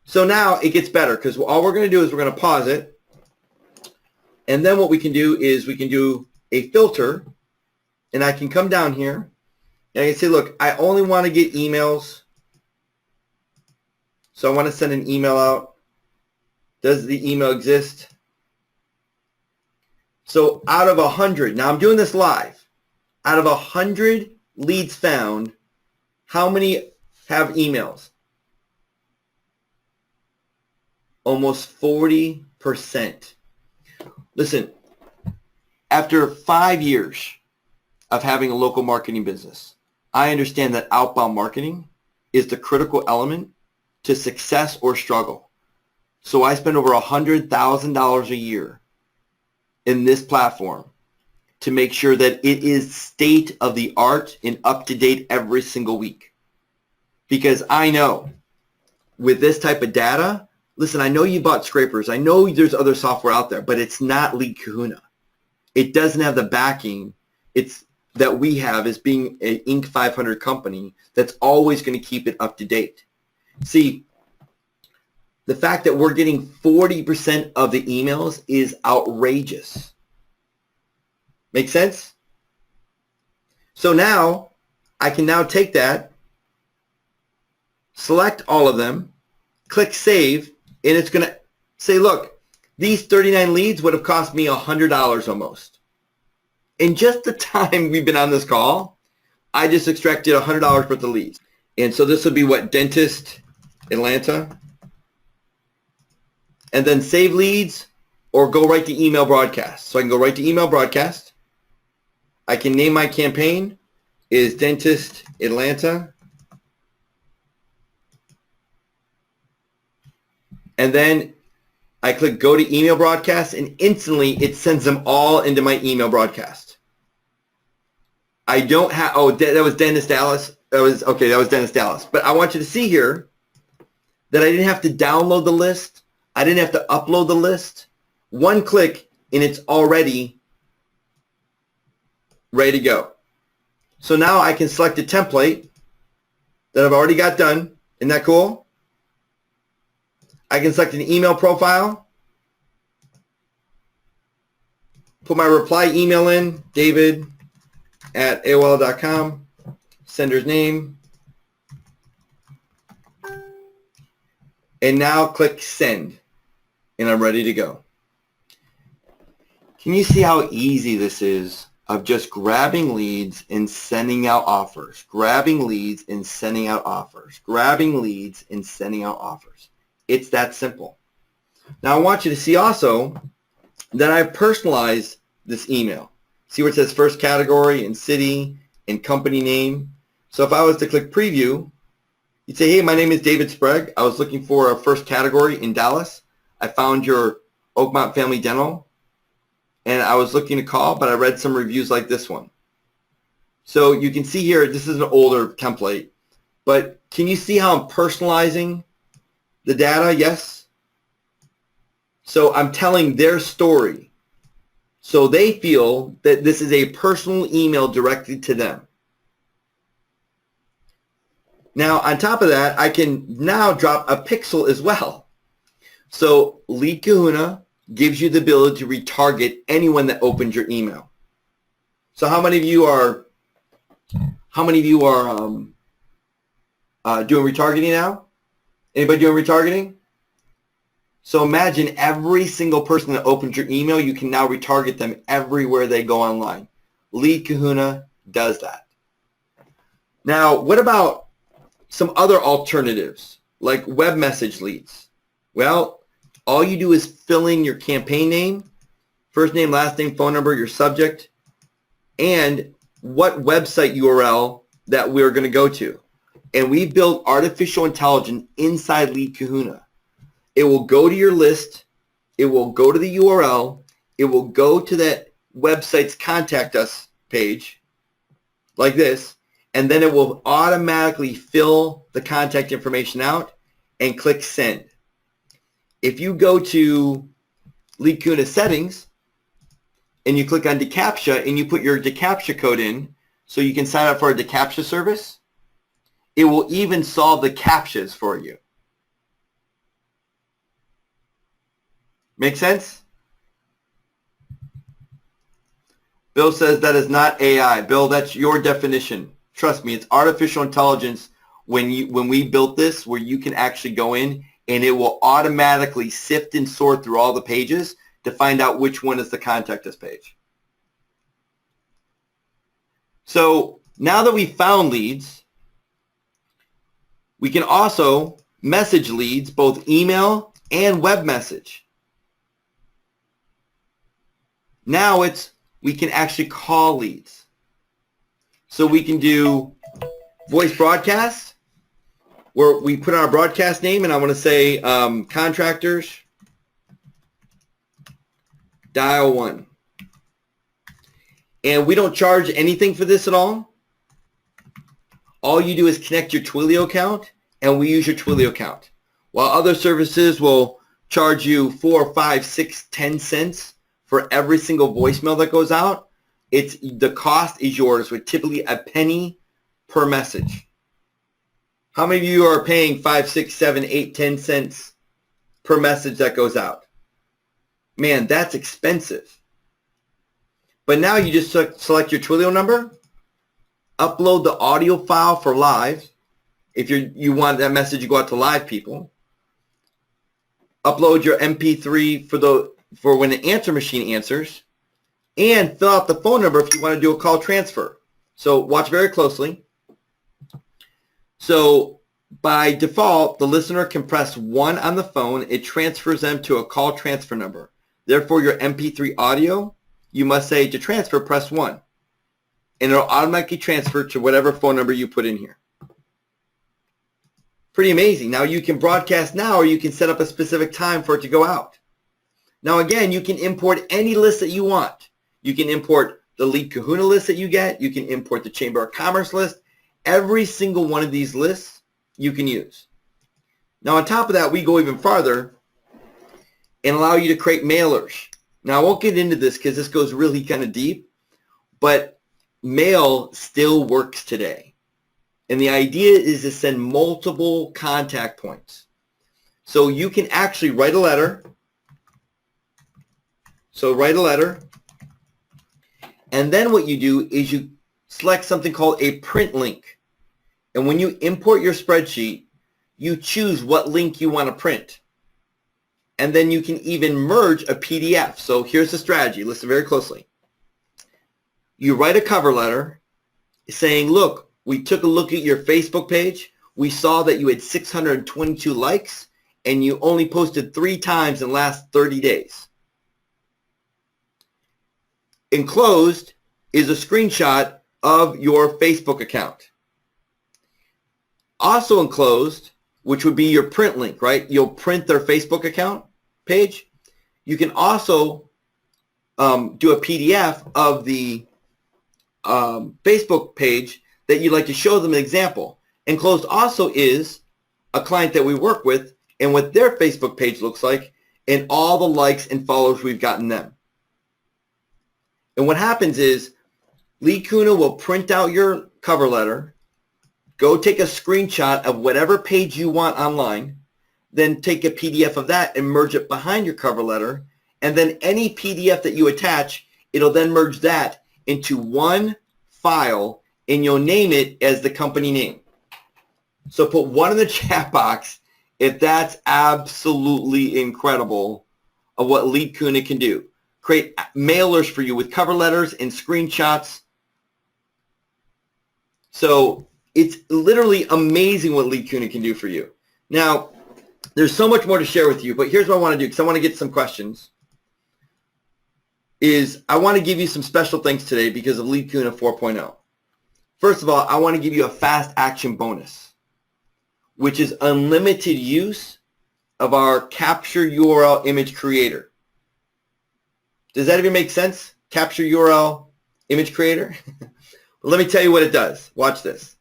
So now it gets better because all we're going to do is we're going to pause it. And then what we can do is we can do a filter, and I can come down here And I can say, look, I only want to get emails. So I want to send an email out. Does the email exist? So out of 100, now I'm doing this live. Out of 100 leads found, how many have emails? Almost 40%. Listen, after 5 years of having a local marketing business, I understand that outbound marketing is the critical element to success or struggle. So I spend over $100,000 a year in this platform to make sure that it is state of the art and up to date every single week. Because I know with this type of data, listen, I know you bought scrapers. I know there's other software out there, but it's not Lead Kahuna. It doesn't have the backing that we have as being an Inc. 500 company that's always going to keep it up to date. See, the fact that we're getting 40% of the emails is outrageous. Make sense? So now I can now take that, select all of them, click save, and it's going to say, look, these 39 leads would have cost me $100 almost. In just the time we've been on this call, I just extracted $100 worth of leads. And so this would be what? Dentist, Atlanta. And then save leads or go right to email broadcast. So I can go right to email broadcast. I can name my campaign is Dentist Atlanta. And then I click go to email broadcast, and instantly it sends them all into my email broadcast. I don't have, that was Dennis Dallas. That was Dennis Dallas. But I want you to see here that I didn't have to download the list. I didn't have to upload the list. One click and it's already ready to go. So now I can select a template that I've already got done. Isn't that cool? I can select an email profile. Put my reply email in, david@aol.com, sender's name. And now click send. And I'm ready to go. Can you see how easy this is of just grabbing leads and sending out offers, grabbing leads and sending out offers, grabbing leads and sending out offers? It's that simple. Now I want you to see also that I've personalized this email. See where it says first category and city and company name? So if I was to click preview, you'd say, hey, my name is David Sprague. I was looking for a first category in Dallas. I found your Oakmont Family Dental, and I was looking to call, but I read some reviews like this one. So you can see here, this is an older template, but can you see how I'm personalizing the data? Yes. So I'm telling their story. So they feel that this is a personal email directed to them. Now, on top of that, I can now drop a pixel as well. So Lead Kahuna gives you the ability to retarget anyone that opens your email. So how many of you are doing retargeting now? Anybody doing retargeting? So imagine every single person that opens your email, you can now retarget them everywhere they go online. Lead Kahuna does that. Now, what about some other alternatives like web message leads? Well, all you do is fill in your campaign name, first name, last name, phone number, your subject, and what website URL that we're going to go to. And we built artificial intelligence inside Lead Kahuna. It will go to your list. It will go to the URL. It will go to that website's contact us page like this, and then it will automatically fill the contact information out and click send. If you go to Lead Kahuna settings and you click on DeCAPTCHA and you put your DeCAPTCHA code in so you can sign up for a DeCAPTCHA service, it will even solve the CAPTCHAs for you. Make sense? Bill says that is not AI. Bill, that's your definition. Trust me, it's artificial intelligence when we built this, where you can actually go in and it will automatically sift and sort through all the pages to find out which one is the contact us page. So now that we found leads, we can also message leads, both email and web message. Now we can actually call leads. So we can do voice broadcast, where we put our broadcast name, and I want to say contractors, dial 1. And we don't charge anything for this at all. All you do is connect your Twilio account, and we use your Twilio account. While other services will charge you 4, 5, 6, 10 cents for every single voicemail that goes out, the cost is yours, with typically a penny per message. How many of you are paying 5, 6, 7, 8, 10 cents per message that goes out? Man, that's expensive. But now you just select your Twilio number, upload the audio file for live. If you want that message to go out to live people, upload your MP3 for when the answer machine answers, and fill out the phone number if you want to do a call transfer. So watch very closely. So by default, the listener can press 1 on the phone. It transfers them to a call transfer number. Therefore, your MP3 audio, you must say to transfer, press 1. And it'll automatically transfer to whatever phone number you put in here. Pretty amazing. Now you can broadcast now, or you can set up a specific time for it to go out. Now again, you can import any list that you want. You can import the Lead Kahuna list that you get. You can import the Chamber of Commerce list. Every single one of these lists you can use. Now on top of that, we go even farther and allow you to create mailers. Now I won't get into this because this goes really kind of deep, but mail still works today. And the idea is to send multiple contact points. So you can actually write a letter. So write a letter. And then what you do is you select something called a print link. And when you import your spreadsheet, you choose what link you want to print. And then you can even merge a PDF. So here's the strategy. Listen very closely. You write a cover letter saying, look, we took a look at your Facebook page. We saw that you had 622 likes, and you only posted 3 times in the last 30 days. Enclosed is a screenshot of your Facebook account. Also enclosed, which would be your print link, right? You'll print their Facebook account page. You can also do a PDF of the Facebook page that you'd like to show them an example. Enclosed also is a client that we work with and what their Facebook page looks like and all the likes and followers we've gotten them. And what happens is Lead Kahuna will print out your cover letter, go take a screenshot of whatever page you want online, then take a PDF of that and merge it behind your cover letter, and then any PDF that you attach, it'll then merge that into one file, and you'll name it as the company name. So put 1 in the chat box if that's absolutely incredible of what Lead Kahuna can do. Create mailers for you with cover letters and screenshots. So it's literally amazing what Lead Kahuna can do for you. Now, there's so much more to share with you, but here's what I want to do, because I want to get some questions. I want to give you some special things today because of Lead Kahuna 4.0. First of all, I want to give you a fast action bonus, which is unlimited use of our Capture URL Image Creator. Does that even make sense? Capture URL Image Creator? Let me tell you what it does. Watch this.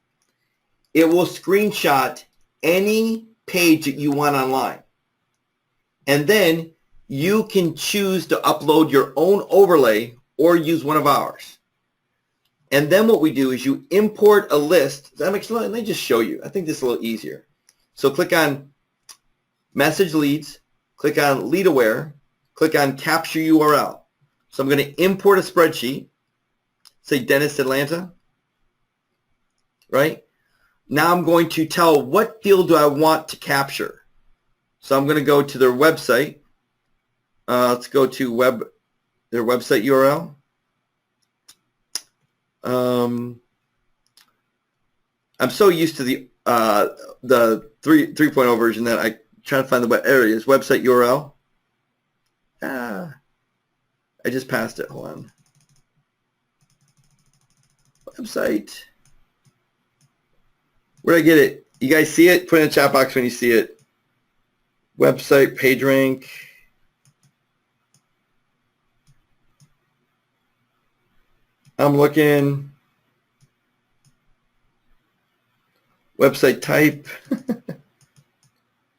It will screenshot any page that you want online. And then you can choose to upload your own overlay or use one of ours. And then what we do is you import a list. Let me just show you. I think this is a little easier. So click on Message Leads, click on Lead Aware, click on Capture URL. So I'm going to import a spreadsheet, say Dennis Atlanta. right? Now I'm going to tell what field do I want to capture. So I'm going to go to their website. Let's go to their website URL. I'm so used to the 3.0 version that I try to find the areas. Website URL. I just passed it. Hold on. Website. Where did I get it? You guys see it? Put it in the chat box when you see it. Website, PageRank. I'm looking. Website type.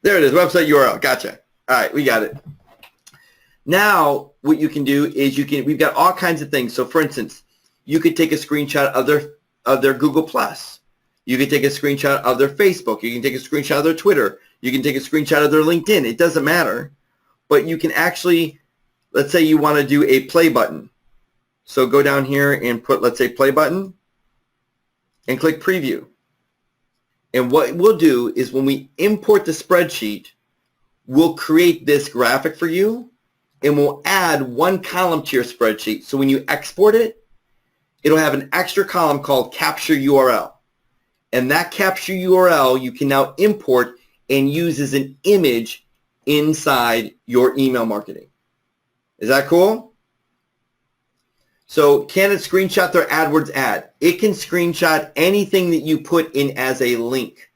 There it is. Website URL. Gotcha. All right, we got it. Now, what you can do is we've got all kinds of things. So, for instance, you could take a screenshot of their Google Plus. You can take a screenshot of their Facebook. You can take a screenshot of their Twitter. You can take a screenshot of their LinkedIn. It doesn't matter. But you can actually, let's say you want to do a play button. So go down here and put, let's say, play button and click preview. And what we'll do is when we import the spreadsheet, we'll create this graphic for you and we'll add one column to your spreadsheet. So when you export it, it'll have an extra column called capture URL. And that capture URL you can now import and use as an image inside your email marketing. Is that cool? So can it screenshot their AdWords ad? It can screenshot anything that you put in as a link.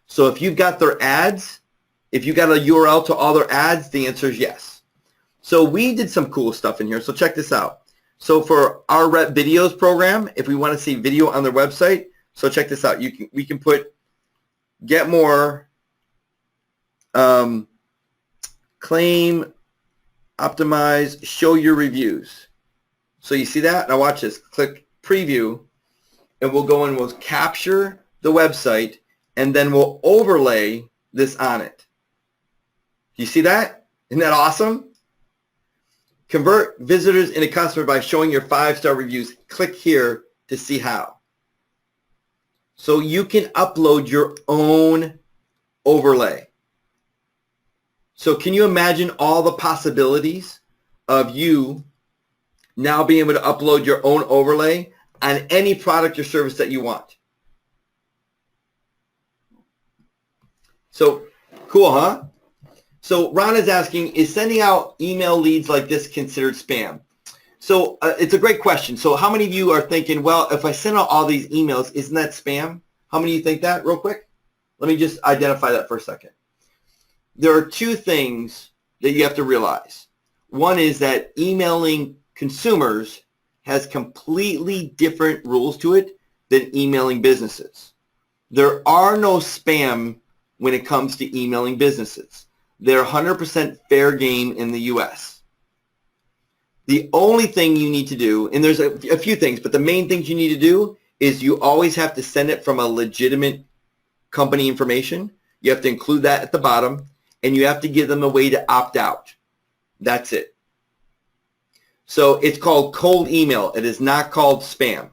So if you've got their ads, if you got a URL to all their ads, the answer is yes. So we did some cool stuff in here. So check this out. So for our Rep Videos program, if we want to see video on their website, so check this out. We can put get more, claim, optimize, show your reviews. So you see that? Now watch this. Click preview, and we'll go and we'll capture the website, and then we'll overlay this on it. You see that? Isn't that awesome? Convert visitors into customers by showing your 5-star reviews. Click here to see how. So you can upload your own overlay. So can you imagine all the possibilities of you now being able to upload your own overlay on any product or service that you want? So cool, huh? So Ron is asking, is sending out email leads like this considered spam? So it's a great question. So how many of you are thinking, well, if I send out all these emails, isn't that spam? How many of you think that real quick? Let me just identify that for a second. There are two things that you have to realize. One is that emailing consumers has completely different rules to it than emailing businesses. There are no spam when it comes to emailing businesses. They're 100% fair game in the US. The only thing you need to do, and there's a few things, but the main things you need to do is you always have to send it from a legitimate company information. You have to include that at the bottom, and you have to give them a way to opt out. That's it. So it's called cold email. It is not called spam.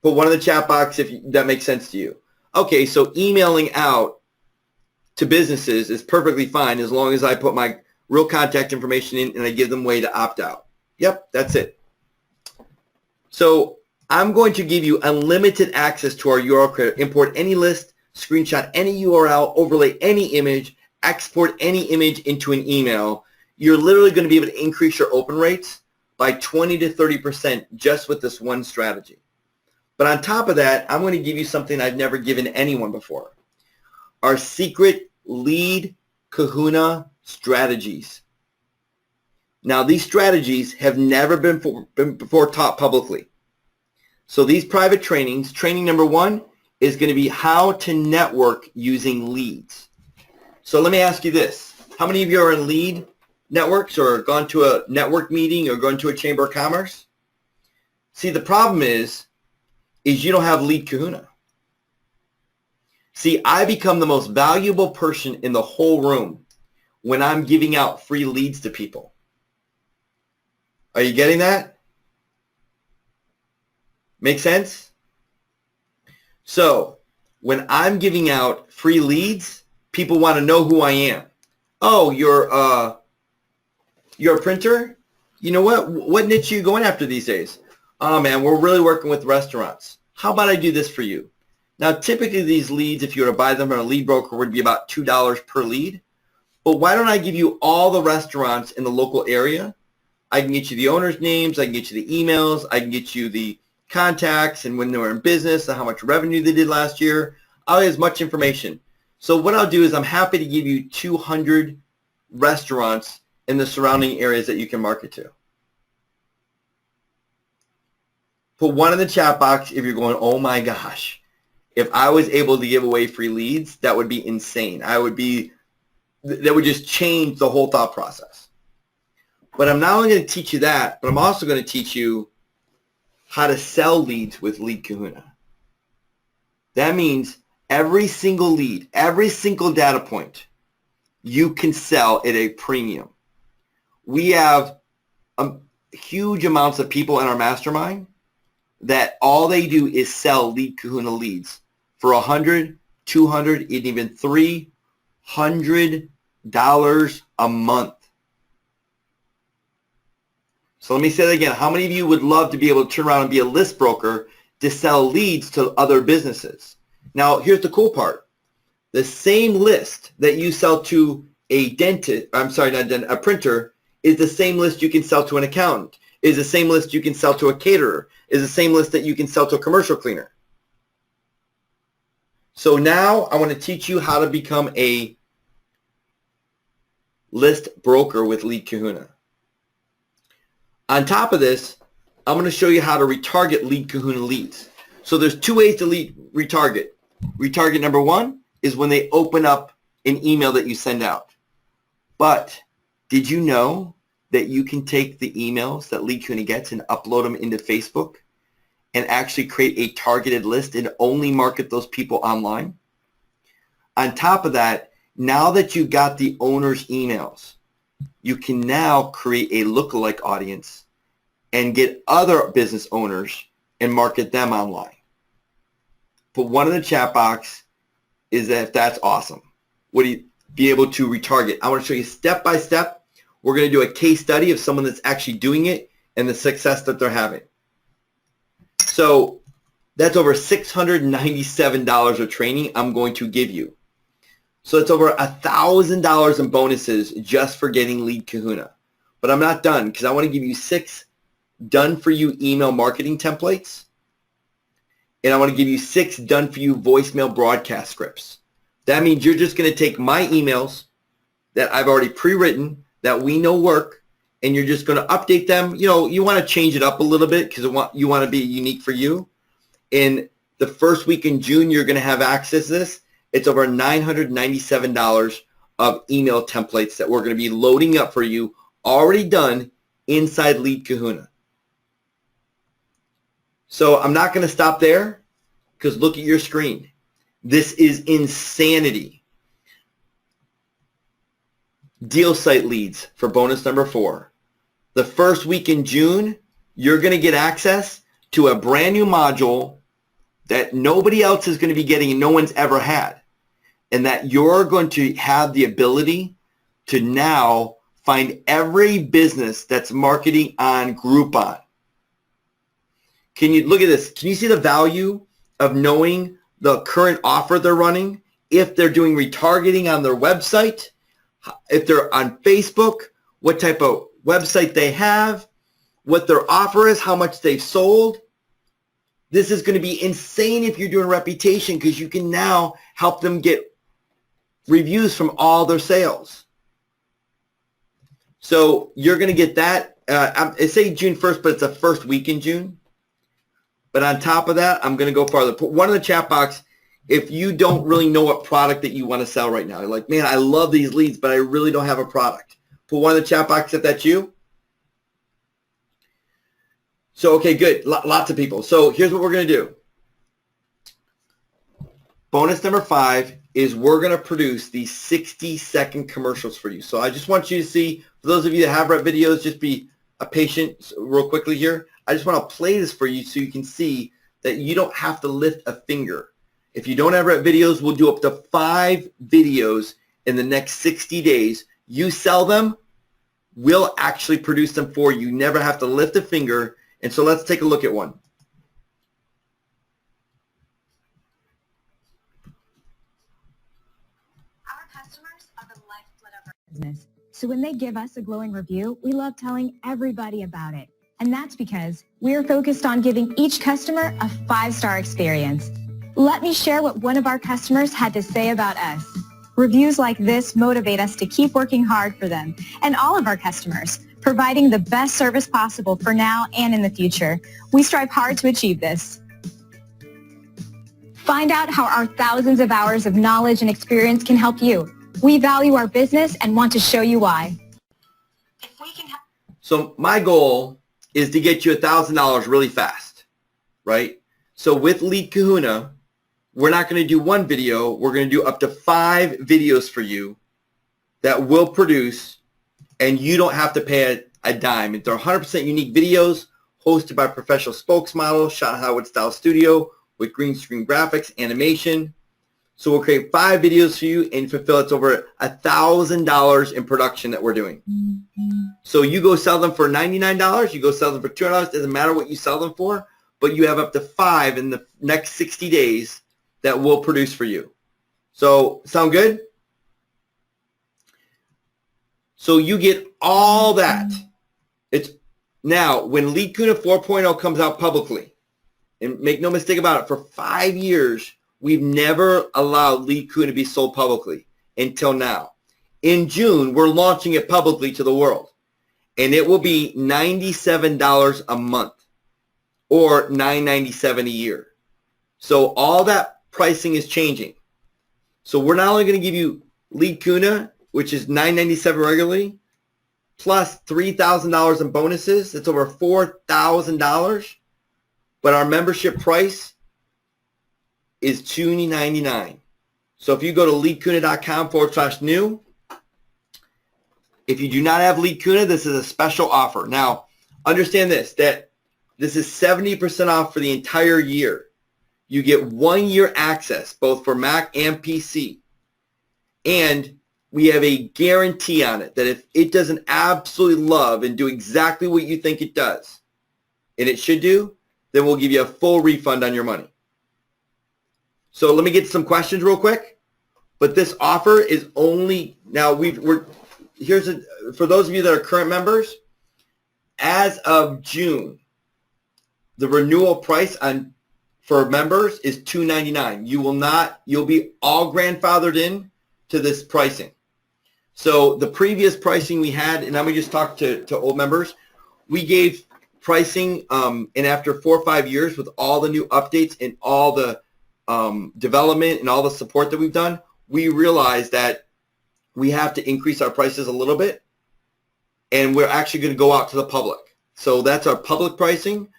Put one in the chat box if that makes sense to you. Okay, so emailing out to businesses is perfectly fine as long as I put my real contact information in and I give them a way to opt out. Yep, that's it. So I'm going to give you unlimited access to our URL creator. Import any list, screenshot any URL, overlay any image, export any image into an email. You're literally going to be able to increase your open rates by 20 to 30% just with this one strategy. But on top of that, I'm going to give you something I've never given anyone before. Our secret lead Kahuna strategies. Now, these strategies have never been before taught publicly. So these private trainings, training number 1 is going to be how to network using leads. So let me ask you this. How many of you are in lead networks or gone to a network meeting or gone to a chamber of commerce? See, the problem is you don't have lead Kahuna. See, I become the most valuable person in the whole room when I'm giving out free leads to people. Are you getting that? Make sense? So when I'm giving out free leads, people want to know who I am. Oh, you're a printer? You know what? What niche are you going after these days? Oh man, we're really working with restaurants. How about I do this for you? Now, typically these leads, if you were to buy them from a lead broker, would be about $2 per lead. But why don't I give you all the restaurants in the local area? I can get you the owner's names. I can get you the emails. I can get you the contacts and when they were in business and how much revenue they did last year. I'll have as much information. So what I'll do is I'm happy to give you 200 restaurants in the surrounding areas that you can market to. Put one in the chat box if you're going, oh my gosh, if I was able to give away free leads, that would be insane. That would just change the whole thought process. But I'm not only going to teach you that, but I'm also going to teach you how to sell leads with Lead Kahuna. That means every single lead, every single data point, you can sell at a premium. We have huge amounts of people in our mastermind that all they do is sell Lead Kahuna leads for $100, $200, and even $300 a month. So let me say that again. How many of you would love to be able to turn around and be a list broker to sell leads to other businesses? Now, here's the cool part. The same list that you sell to a printer is the same list you can sell to an accountant, is the same list you can sell to a caterer, is the same list that you can sell to a commercial cleaner. So now I want to teach you how to become a list broker with Lead Kahuna. On top of this, I'm going to show you how to retarget Lead Kahuna leads. So there's two ways to retarget. Retarget number one is when they open up an email that you send out. But did you know that you can take the emails that Lead Kahuna gets and upload them into Facebook and actually create a targeted list and only market those people online? On top of that, now that you got the owner's emails, you can now create a lookalike audience and get other business owners and market them online. Put one in the chat box is that if that's awesome. Would you be able to retarget? I want to show you step by step. We're going to do a case study of someone that's actually doing it and the success that they're having. So that's over $697 of training I'm going to give you. So it's over $1,000 in bonuses just for getting Lead Kahuna. But I'm not done because I want to give you 6 done-for-you email marketing templates. And I want to give you 6 done-for-you voicemail broadcast scripts. That means you're just going to take my emails that I've already pre-written that we know work, and you're just going to update them. You know, you want to change it up a little bit because you want to be unique for you. In the first week in June, you're going to have access to this. It's over $997 of email templates that we're going to be loading up for you, already done inside Lead Kahuna. So I'm not going to stop there because look at your screen. This is insanity. Deal site leads for bonus number 4. The first week in June, you're going to get access to a brand new module that nobody else is going to be getting and no one's ever had. And that you're going to have the ability to now find every business that's marketing on Groupon. Can you look at this? Can you see the value of knowing the current offer they're running? If they're doing retargeting on their website, if they're on Facebook, what type of website they have, what their offer is, how much they've sold. This is going to be insane if you're doing reputation because you can now help them get reviews from all their sales. So you're going to get that. I say June 1st, but it's the first week in June. But on top of that, I'm going to go farther. Put one in the chat box if you don't really know what product that you want to sell right now. You're like, man, I love these leads, but I really don't have a product. Put one in the chat box if that's you. So, okay, good. Lots of people. So here's what we're going to do. Bonus number 5 is we're going to produce these 60-second commercials for you. So I just want you to see, for those of you that have read videos, just be patient real quickly here. I just want to play this for you so you can see that you don't have to lift a finger. If you don't ever have videos, we'll do up to 5 videos in the next 60 days. You sell them, we'll actually produce them for you. You never have to lift a finger. And so let's take a look at one. Our customers are the lifeblood of our business. So when they give us a glowing review, we love telling everybody about it. And that's because we're focused on giving each customer a 5-star experience. Let me share what one of our customers had to say about us. Reviews like this motivate us to keep working hard for them and all of our customers, providing the best service possible for now and in the future. We strive hard to achieve this. Find out how our thousands of hours of knowledge and experience can help you. We value our business and want to show you why. If we can So my goal is to get you $1,000 really fast, right? So with Lead Kahuna, we're not going to do one video. We're going to do up to 5 videos for you that we'll produce, and you don't have to pay a dime. They're 100% unique videos hosted by professional spokesmodels, shot in Hollywood style studio with green screen graphics, animation. So we'll create 5 videos for you and fulfill it's over $1,000 in production that we're doing. So you go sell them for $99, you go sell them for $200, doesn't matter what you sell them for, but you have up to 5 in the next 60 days that we'll produce for you. So sound good? So you get all that. It's now when Lead Kahuna 4.0 comes out publicly, and make no mistake about it, for 5 years, we've never allowed Lead Kahuna to be sold publicly until now. In June, we're launching it publicly to the world, and it will be $97 a month or $9.97 a year. So all that pricing is changing. So we're not only going to give you Lead Kahuna, which is $9.97 regularly, plus $3,000 in bonuses. That's over $4,000. But our membership price is $299. So if you go to leadkahuna.com/new, if you do not have Lead Kahuna, this is a special offer. Now, understand this, that this is 70% off for the entire year. You get 1 year access, both for Mac and PC. And we have a guarantee on it that if it doesn't absolutely love and do exactly what you think it does, and it should do, then we'll give you a full refund on your money. So let me get some questions real quick. But this offer is only, now for those of you that are current members, as of June, the renewal price for members is $299. You'll be all grandfathered in to this pricing. So the previous pricing we had, and I'm going to just talk to old members, we gave pricing, and after 4 or 5 years with all the new updates and all the development and all the support that we've done, we realized that we have to increase our prices a little bit, and we're actually going to go out to the public. So that's our public pricing.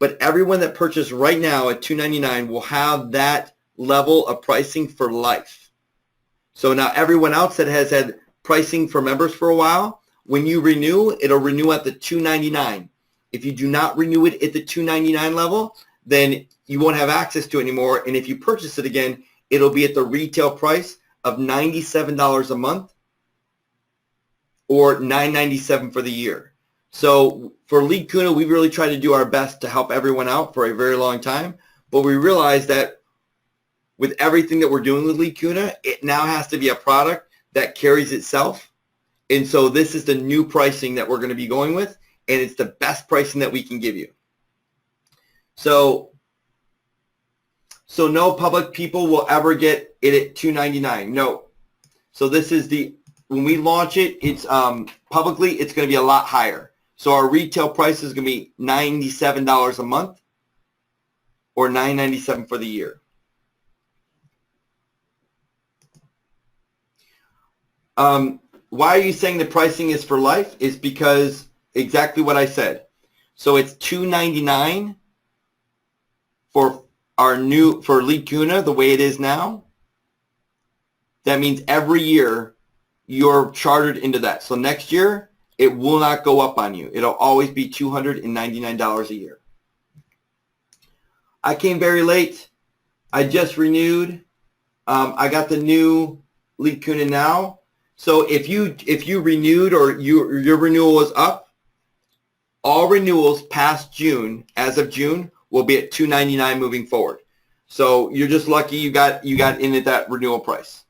But everyone that purchased right now at $299 will have that level of pricing for life. So now everyone else that has had pricing for members for a while, when you renew, it'll renew at the $299. If you do not renew it at the $299 level, then you won't have access to it anymore. And if you purchase it again, it'll be at the retail price of $97 a month or $997 for the year. So for Lead Kahuna, we really try to do our best to help everyone out for a very long time. But we realize that with everything that we're doing with Lead Kahuna, it now has to be a product that carries itself. And so this is the new pricing that we're going to be going with, and it's the best pricing that we can give you. So no public people will ever get it at $299. No. So this is when we launch it, it's publicly, it's going to be a lot higher. So our retail price is going to be $97 a month or $997 for the year. Why are you saying the pricing is for life? Is because exactly what I said. So it's $299 for Lead Kahuna the way it is now. That means every year you're chartered into that. So next year it will not go up on you. It'll always be $299 a year. I came very late. I just renewed. I got the new Lead Kahuna now. So if you renewed or your renewal was up, all renewals past June, as of June, will be at $299 moving forward. So you're just lucky you got in at that renewal price.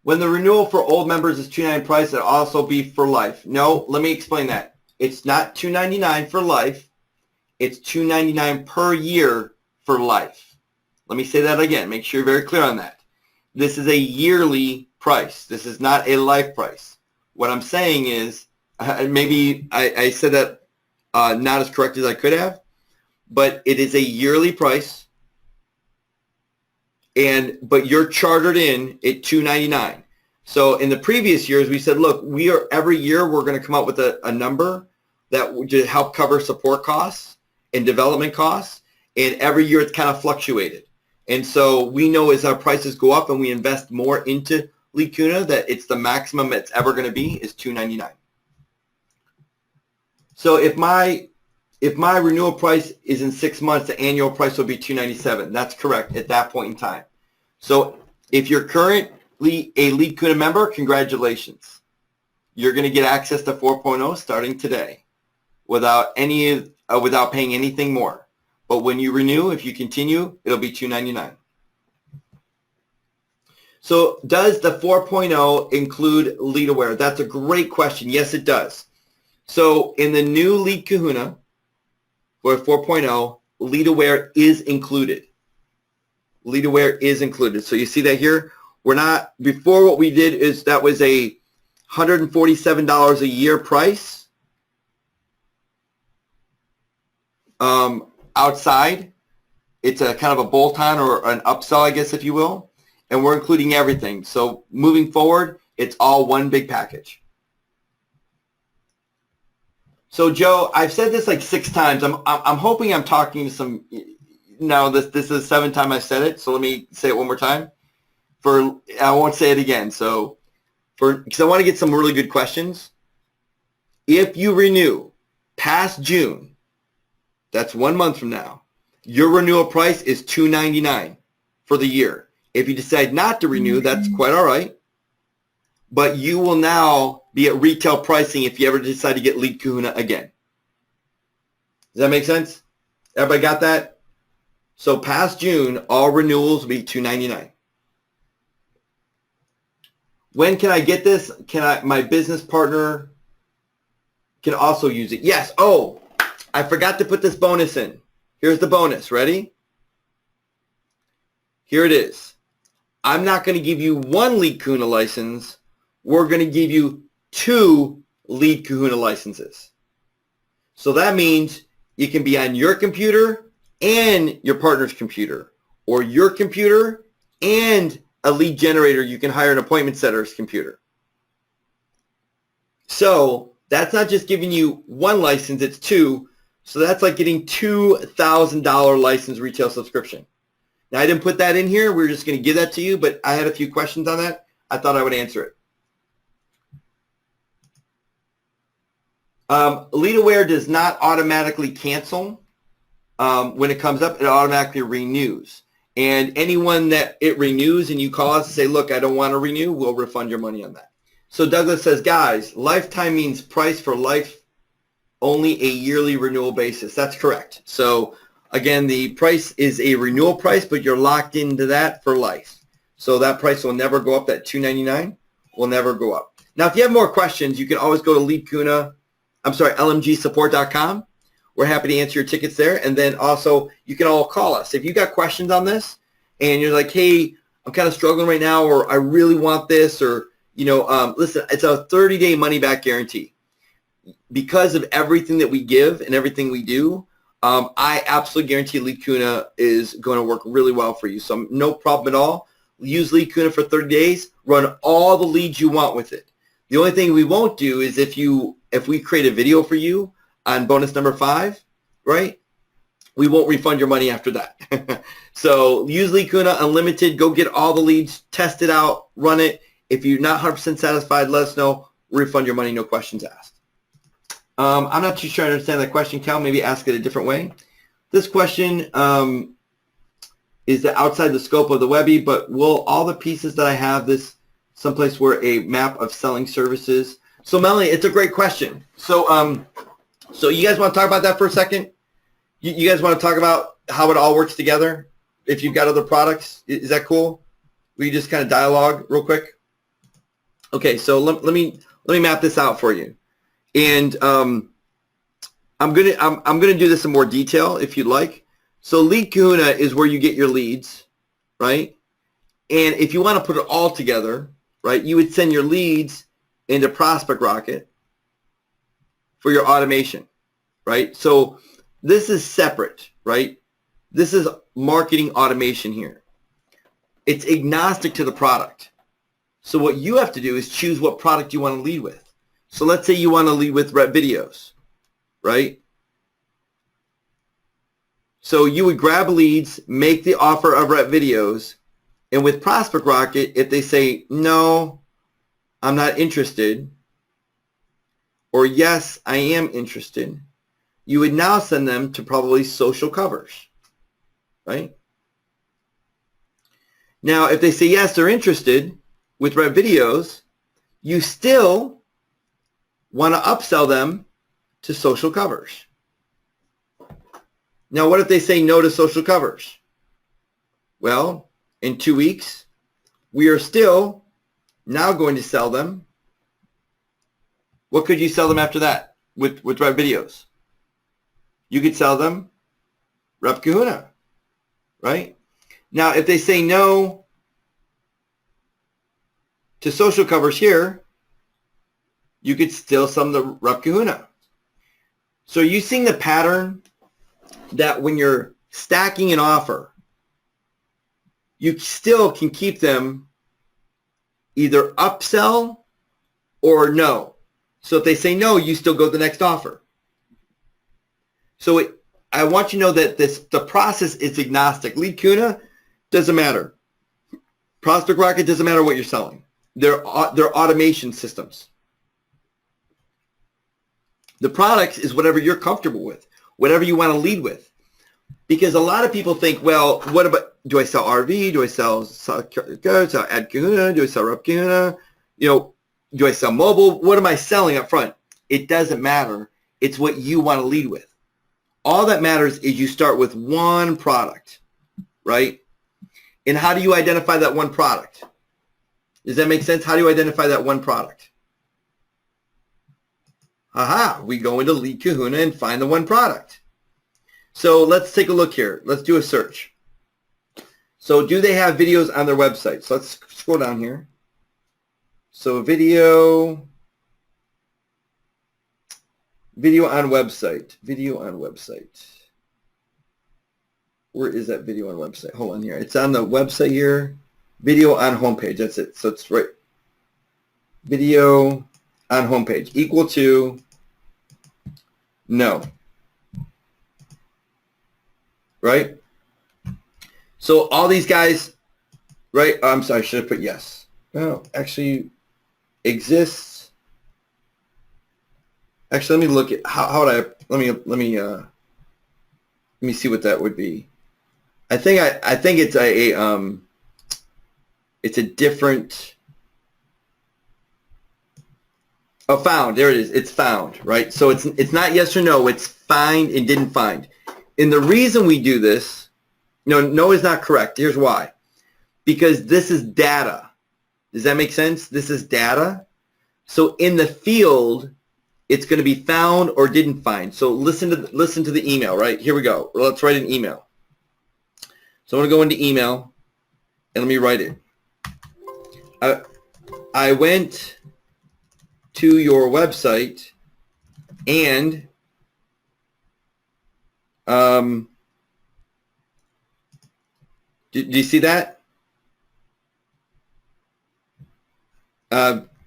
When the renewal for old members is $299 price, it'll also be for life. No, let me explain that. It's not $299 for life. It's $299 per year for life. Let me say that again. Make sure you're very clear on that. This is a yearly price. This is not a life price. What I'm saying is, maybe I said that not as correct as I could have, but it is a yearly price, but you're chartered in at $299. So in the previous years, we said, look, every year we're going to come up with a number that would help cover support costs and development costs, and every year it's kind of fluctuated. And so we know as our prices go up and we invest more into Lead Kahuna that it's the maximum it's ever going to be is $299. So if my renewal price is in 6 months, the annual price will be $297. That's correct at that point in time. So if you're currently a Lead Kahuna member, congratulations. You're going to get access to 4.0 starting today without paying anything more. But when you renew, if you continue, it'll be $299. So does the 4.0 include Lead Aware? That's a great question. Yes, it does. So in the new Lead Kahuna, for 4.0, Lead Aware is included. Lead Aware is included. So you see that here? Before what we did is that was a $147 a year price outside. It's a kind of a bolt-on or an upsell, I guess, if you will. And we're including everything. So moving forward, it's all one big package. So Joe, I've said this like 6 times. I'm hoping I'm talking to some. Now this is the 7th time I've said it. So let me say it one more time. I won't say it again. So because I want to get some really good questions. If you renew past June, that's 1 month from now, your renewal price is $299 for the year. If you decide not to renew, that's quite all right. But you will now be at retail pricing if you ever decide to get Lead Kahuna again. Does that make sense? Everybody got that? So past June, all renewals will be $299. When can I get this? My business partner can also use it. Yes. Oh, I forgot to put this bonus in. Here's the bonus. Ready? Here it is. I'm not going to give you 1 Lead Kahuna license. We're going to give you 2 Lead Kahuna licenses. So that means you can be on your computer and your partner's computer, or your computer and a lead generator. You can hire an appointment setter's computer. So that's not just giving you 1 license, it's 2. So that's like getting $2,000 license retail subscription. Now, I didn't put that in here. We're just going to give that to you, but I had a few questions on that. I thought I would answer it. Lead Aware does not automatically cancel when it comes up. It automatically renews. And anyone that it renews and you call us and say, look, I don't want to renew, we'll refund your money on that. So Douglas says, guys, lifetime means price for life, only a yearly renewal basis. That's correct. So again, the price is a renewal price, but you're locked into that for life. So that price will never go up. That $299 will never go up. Now, if you have more questions, you can always go to LMGsupport.com. We're happy to answer your tickets there. And then also, you can all call us. If you got questions on this and you're like, hey, I'm kind of struggling right now, or I really want this, or, listen, it's a 30-day money-back guarantee. Because of everything that we give and everything we do, I absolutely guarantee Lead Kahuna is going to work really well for you. So no problem at all. Use Lead Kahuna for 30 days. Run all the leads you want with it. The only thing we won't do is if we create a video for you on bonus number 5, right? We won't refund your money after that. So use Lead Kahuna Unlimited. Go get all the leads. Test it out. Run it. If you're not 100% satisfied, let us know. We'll refund your money. No questions asked. I'm not too sure I understand that question, Cal. Maybe ask it a different way. This question, is the outside the scope of the Webby, but will all the pieces that I have this someplace where a map of selling services? So Melanie, it's a great question. So so you guys want to talk about that for a second? You guys want to talk about how it all works together? If you've got other products, is that cool? We just kind of dialogue real quick. Okay, so let me map this out for you, and I'm gonna do this in more detail if you'd like. So Lead Kahuna is where you get your leads, right? And if you want to put it all together, right, you would send your leads into Prospect Rocket for your automation, right? So this is separate, right? This is marketing automation here. It's agnostic to the product. So what you have to do is choose what product you want to lead with. So let's say you want to lead with Rep Videos, right? So you would grab leads, make the offer of Rep Videos, and with Prospect Rocket, if they say, no, I'm not interested, or yes, I am interested, you would now send them to probably social covers, right? Now, if they say yes, they're interested with Rep Videos, you still want to upsell them to social covers. Now, what if they say no to social covers? Well, in 2 weeks, we are still now going to sell them. What could you sell them after that with Rep Videos? You could sell them Rep Kahuna, right? Now, if they say no to social covers here, you could still sell them the Rep Kahuna. So are you seeing the pattern that when you're stacking an offer, you still can keep them either upsell or no. So if they say no, you still go to the next offer. So I want you to know that the process is agnostic. Lead Kahuna doesn't matter. Prospect Rocket doesn't matter what you're selling. They're automation systems. The products is whatever you're comfortable with, whatever you want to lead with. Because a lot of people think, well, what about, do I sell RV? Do I sell Ad Kahuna? Do I sell Rep Kahuna? You know, do I sell mobile? What am I selling up front? It doesn't matter. It's what you want to lead with. All that matters is you start with one product, right? And how do you identify that one product? Does that make sense? How do you identify that one product? Aha, we go into Lead Kahuna and find the one product. So let's take a look here. Let's do a search. So do they have videos on their website? So let's scroll down here. So video on website. Video on website. Where is that video on website? Hold on here. It's on the website here. Video on homepage. That's it. So it's right. Video on homepage equal to no. Right? So all these guys, right? Oh, I'm sorry, I should have put yes. No, actually exists. Actually, let me look at how would I let me see what that would be. I think it's it's a different. Oh, found. There it is. It's found, right? So it's not yes or no. It's find and didn't find. And the reason we do this, no is not correct. Here's why. Because this is data. Does that make sense? This is data. So in the field, it's going to be found or didn't find. So listen to the email, right? Here we go. Let's write an email. So I'm going to go into email and let me write it. I went to your website and do you see that?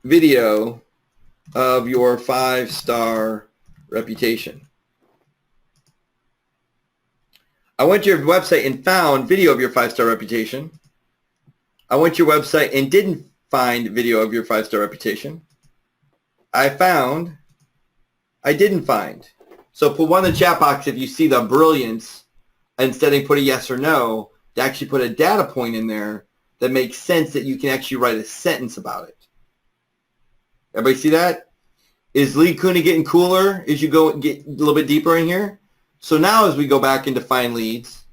Video of your 5-star reputation. I went to your website and found video of your 5-star reputation. I went to your website and didn't find video of your 5-star reputation. I didn't find. So put one in the chat box if you see the brilliance instead of put a yes or no to actually put a data point in there that makes sense that you can actually write a sentence about it. Everybody see that? Is Lead Kahuna getting cooler as you get a little bit deeper in here? So now as we go back into find leads,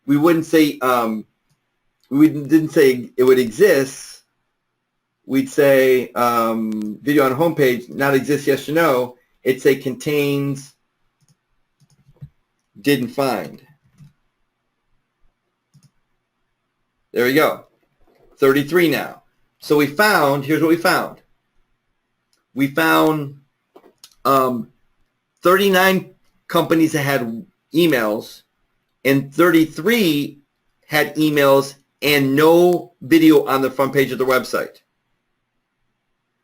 we wouldn't say, didn't say it would exist. We'd say video on homepage, not exist, yes or no. It'd say contains, didn't find. There we go. 33 now. So we found, here's what we found. We found 39 companies that had emails, and 33 had emails and no video on the front page of the website.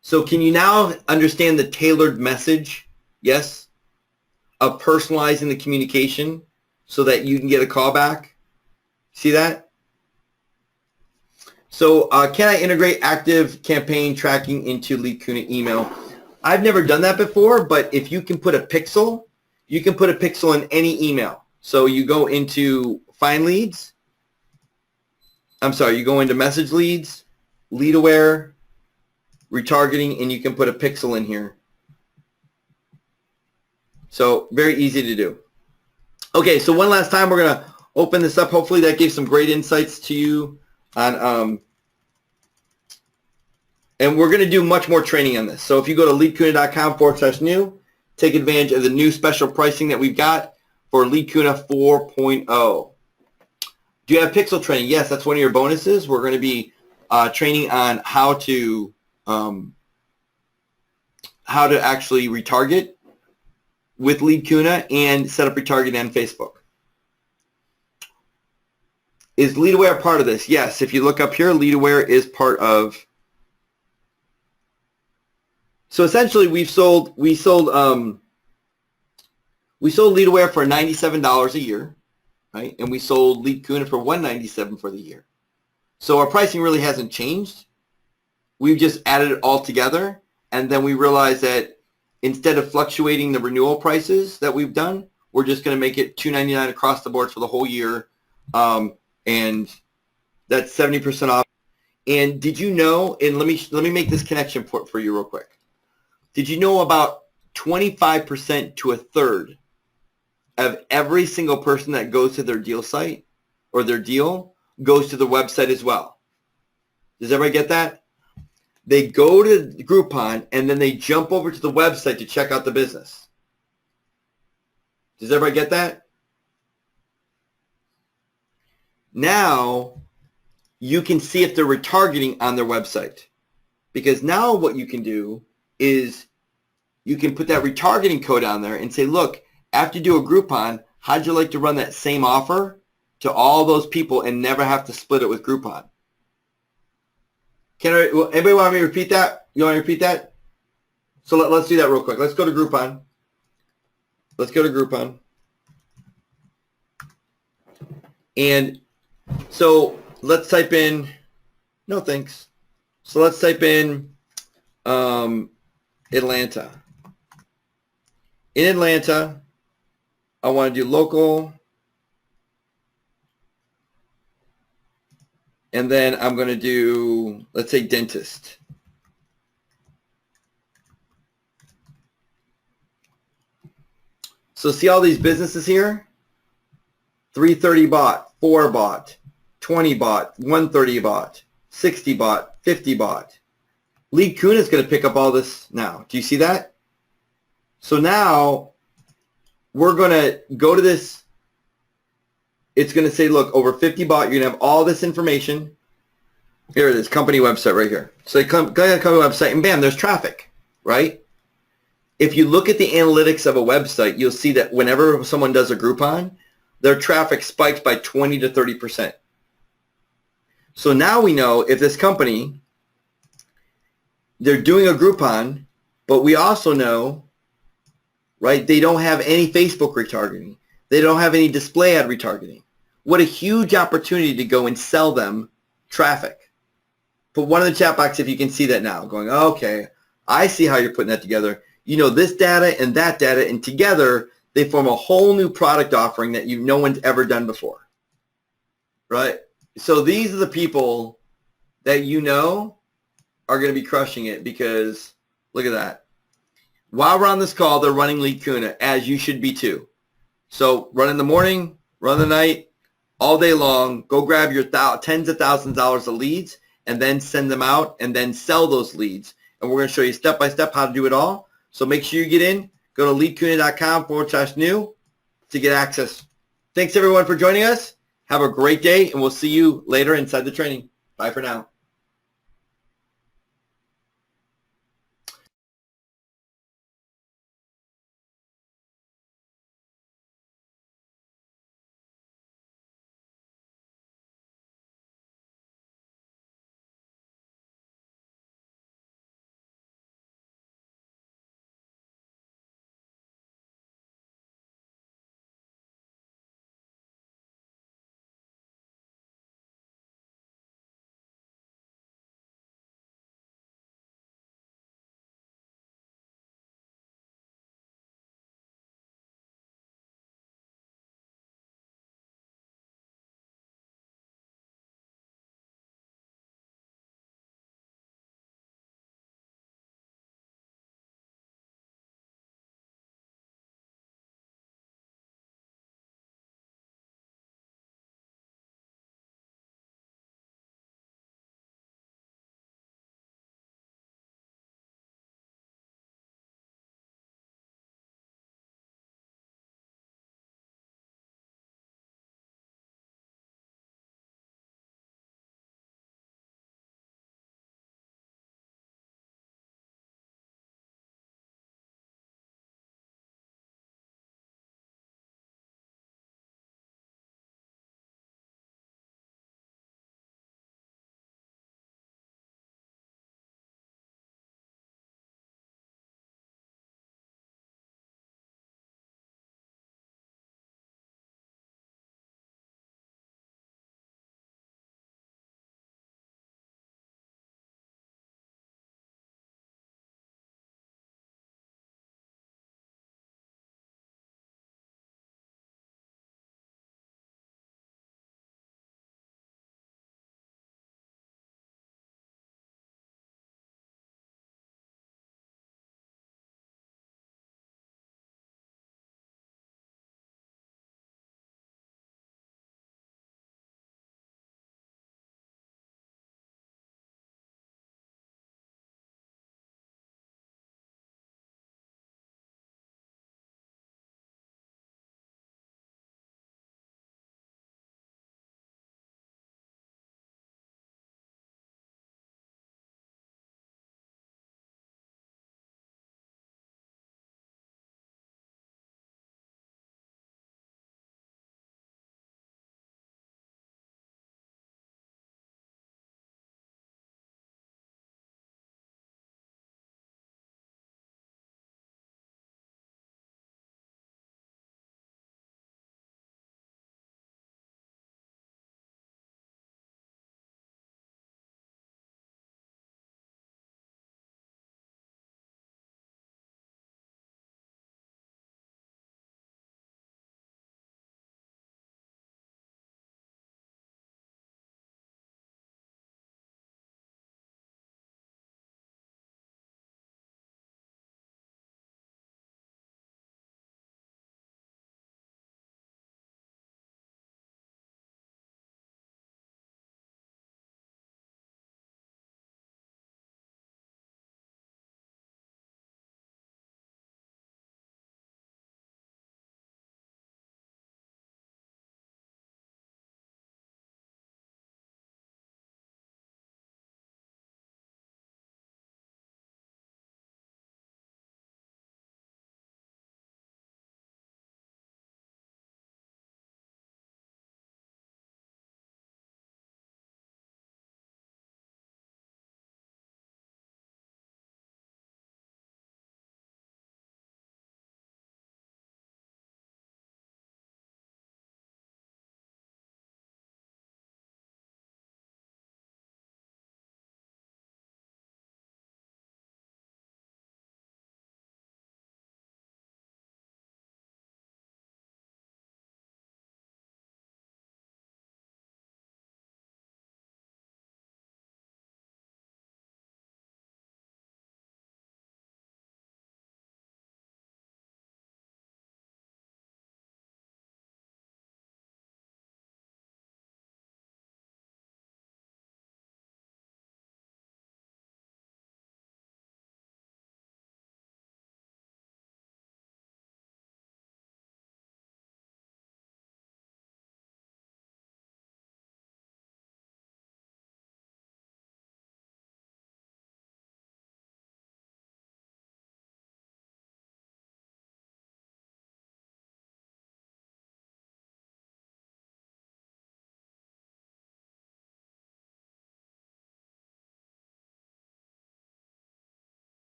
So can you now understand the tailored message, yes, of personalizing the communication so that you can get a call back? See that? So can I integrate active campaign tracking into Lead Kahuna email? I've never done that before, but if you can put a pixel, you can put a pixel in any email. So you go into find leads. I'm sorry, you go into message leads, lead aware, retargeting, and you can put a pixel in here. So very easy to do. Okay, so one last time we're going to open this up. Hopefully that gave some great insights to you on and we're going to do much more training on this. So if you go to leadkahuna.com/new, take advantage of the new special pricing that we've got for Lead Kahuna 4.0. Do you have pixel training? Yes, that's one of your bonuses. We're going to be training on how to actually retarget with Lead Kahuna and set up retargeting on Facebook. Is LeadAware part of this? Yes. If you look up here, LeadAware is part of. So essentially, we sold LeadAware for $97 a year, right? And we sold Lead Kahuna for $197 for the year. So our pricing really hasn't changed. We've just added it all together, and then we realized that instead of fluctuating the renewal prices that we've done, we're just going to make it $299 across the board for the whole year, and that's 70% off. And did you know? And let me make this connection for you real quick. Did you know about 25% to a third of every single person that goes to their deal site or their deal goes to the website as well? Does everybody get that? They go to Groupon and then they jump over to the website to check out the business. Does everybody get that? Now you can see if they're retargeting on their website, because now what you can do is you can put that retargeting code on there and say, look, after you do a Groupon, how'd you like to run that same offer to all those people and never have to split it with Groupon? Anybody want me to repeat that? You want me to repeat that? So let's do that real quick. Let's go to Groupon. Let's go to Groupon. And so let's type in, no thanks. So let's type in Atlanta. In Atlanta, I want to do local. And then I'm going to do, let's say, dentist. So see all these businesses here? 330 bought, 4 bought, 20 bought, 130 bought, 60 bought, 50 bought. Lead Kahuna is going to pick up all this now. Do you see that? So now we're going to go to this. It's going to say, look, over 50 bought. You're going to have all this information. Here it is, company website right here. So they go to the company website, and bam, there's traffic, right? If you look at the analytics of a website, you'll see that whenever someone does a Groupon, their traffic spikes by 20 to 30%. So now we know if this company, they're doing a Groupon, but we also know, right, they don't have any Facebook retargeting. They don't have any display ad retargeting. What a huge opportunity to go and sell them traffic. Put one in the chat box if you can see that now. Going, okay, I see how you're putting that together. You know, this data and that data, and together they form a whole new product offering that no one's ever done before. right? So these are the people that you know are going to be crushing it because look at that. While we're on this call, they're running Lead Kahuna, as you should be too. So run in the morning, run the night, all day long. Go grab your tens of thousands of dollars of leads and then send them out and then sell those leads. And we're going to show you step by step how to do it all. So make sure you get in. Go to leadkahuna.com/new to get access. Thanks everyone for joining us. Have a great day, and we'll see you later inside the training. Bye for now.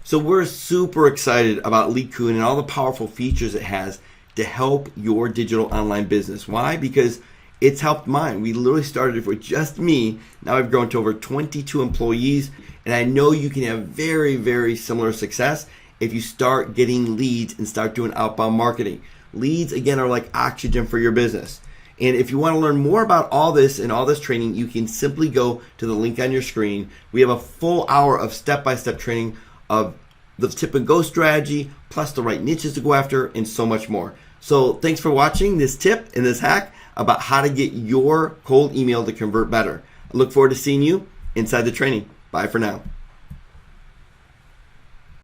So we're super excited about Kahuna and all the powerful features it has to help your digital online business. Why? Because it's helped mine. We literally started with just me. Now I've grown to over 22 employees, and I know you can have very, very similar success if you start getting leads and start doing outbound marketing. Leads, again, are like oxygen for your business. And if you want to learn more about all this and all this training, you can simply go to the link on your screen. We have a full hour of step-by-step training of the tip and go strategy, plus the right niches to go after, and so much more. So thanks for watching this tip and this hack about how to get your cold email to convert better. I look forward to seeing you inside the training. Bye for now.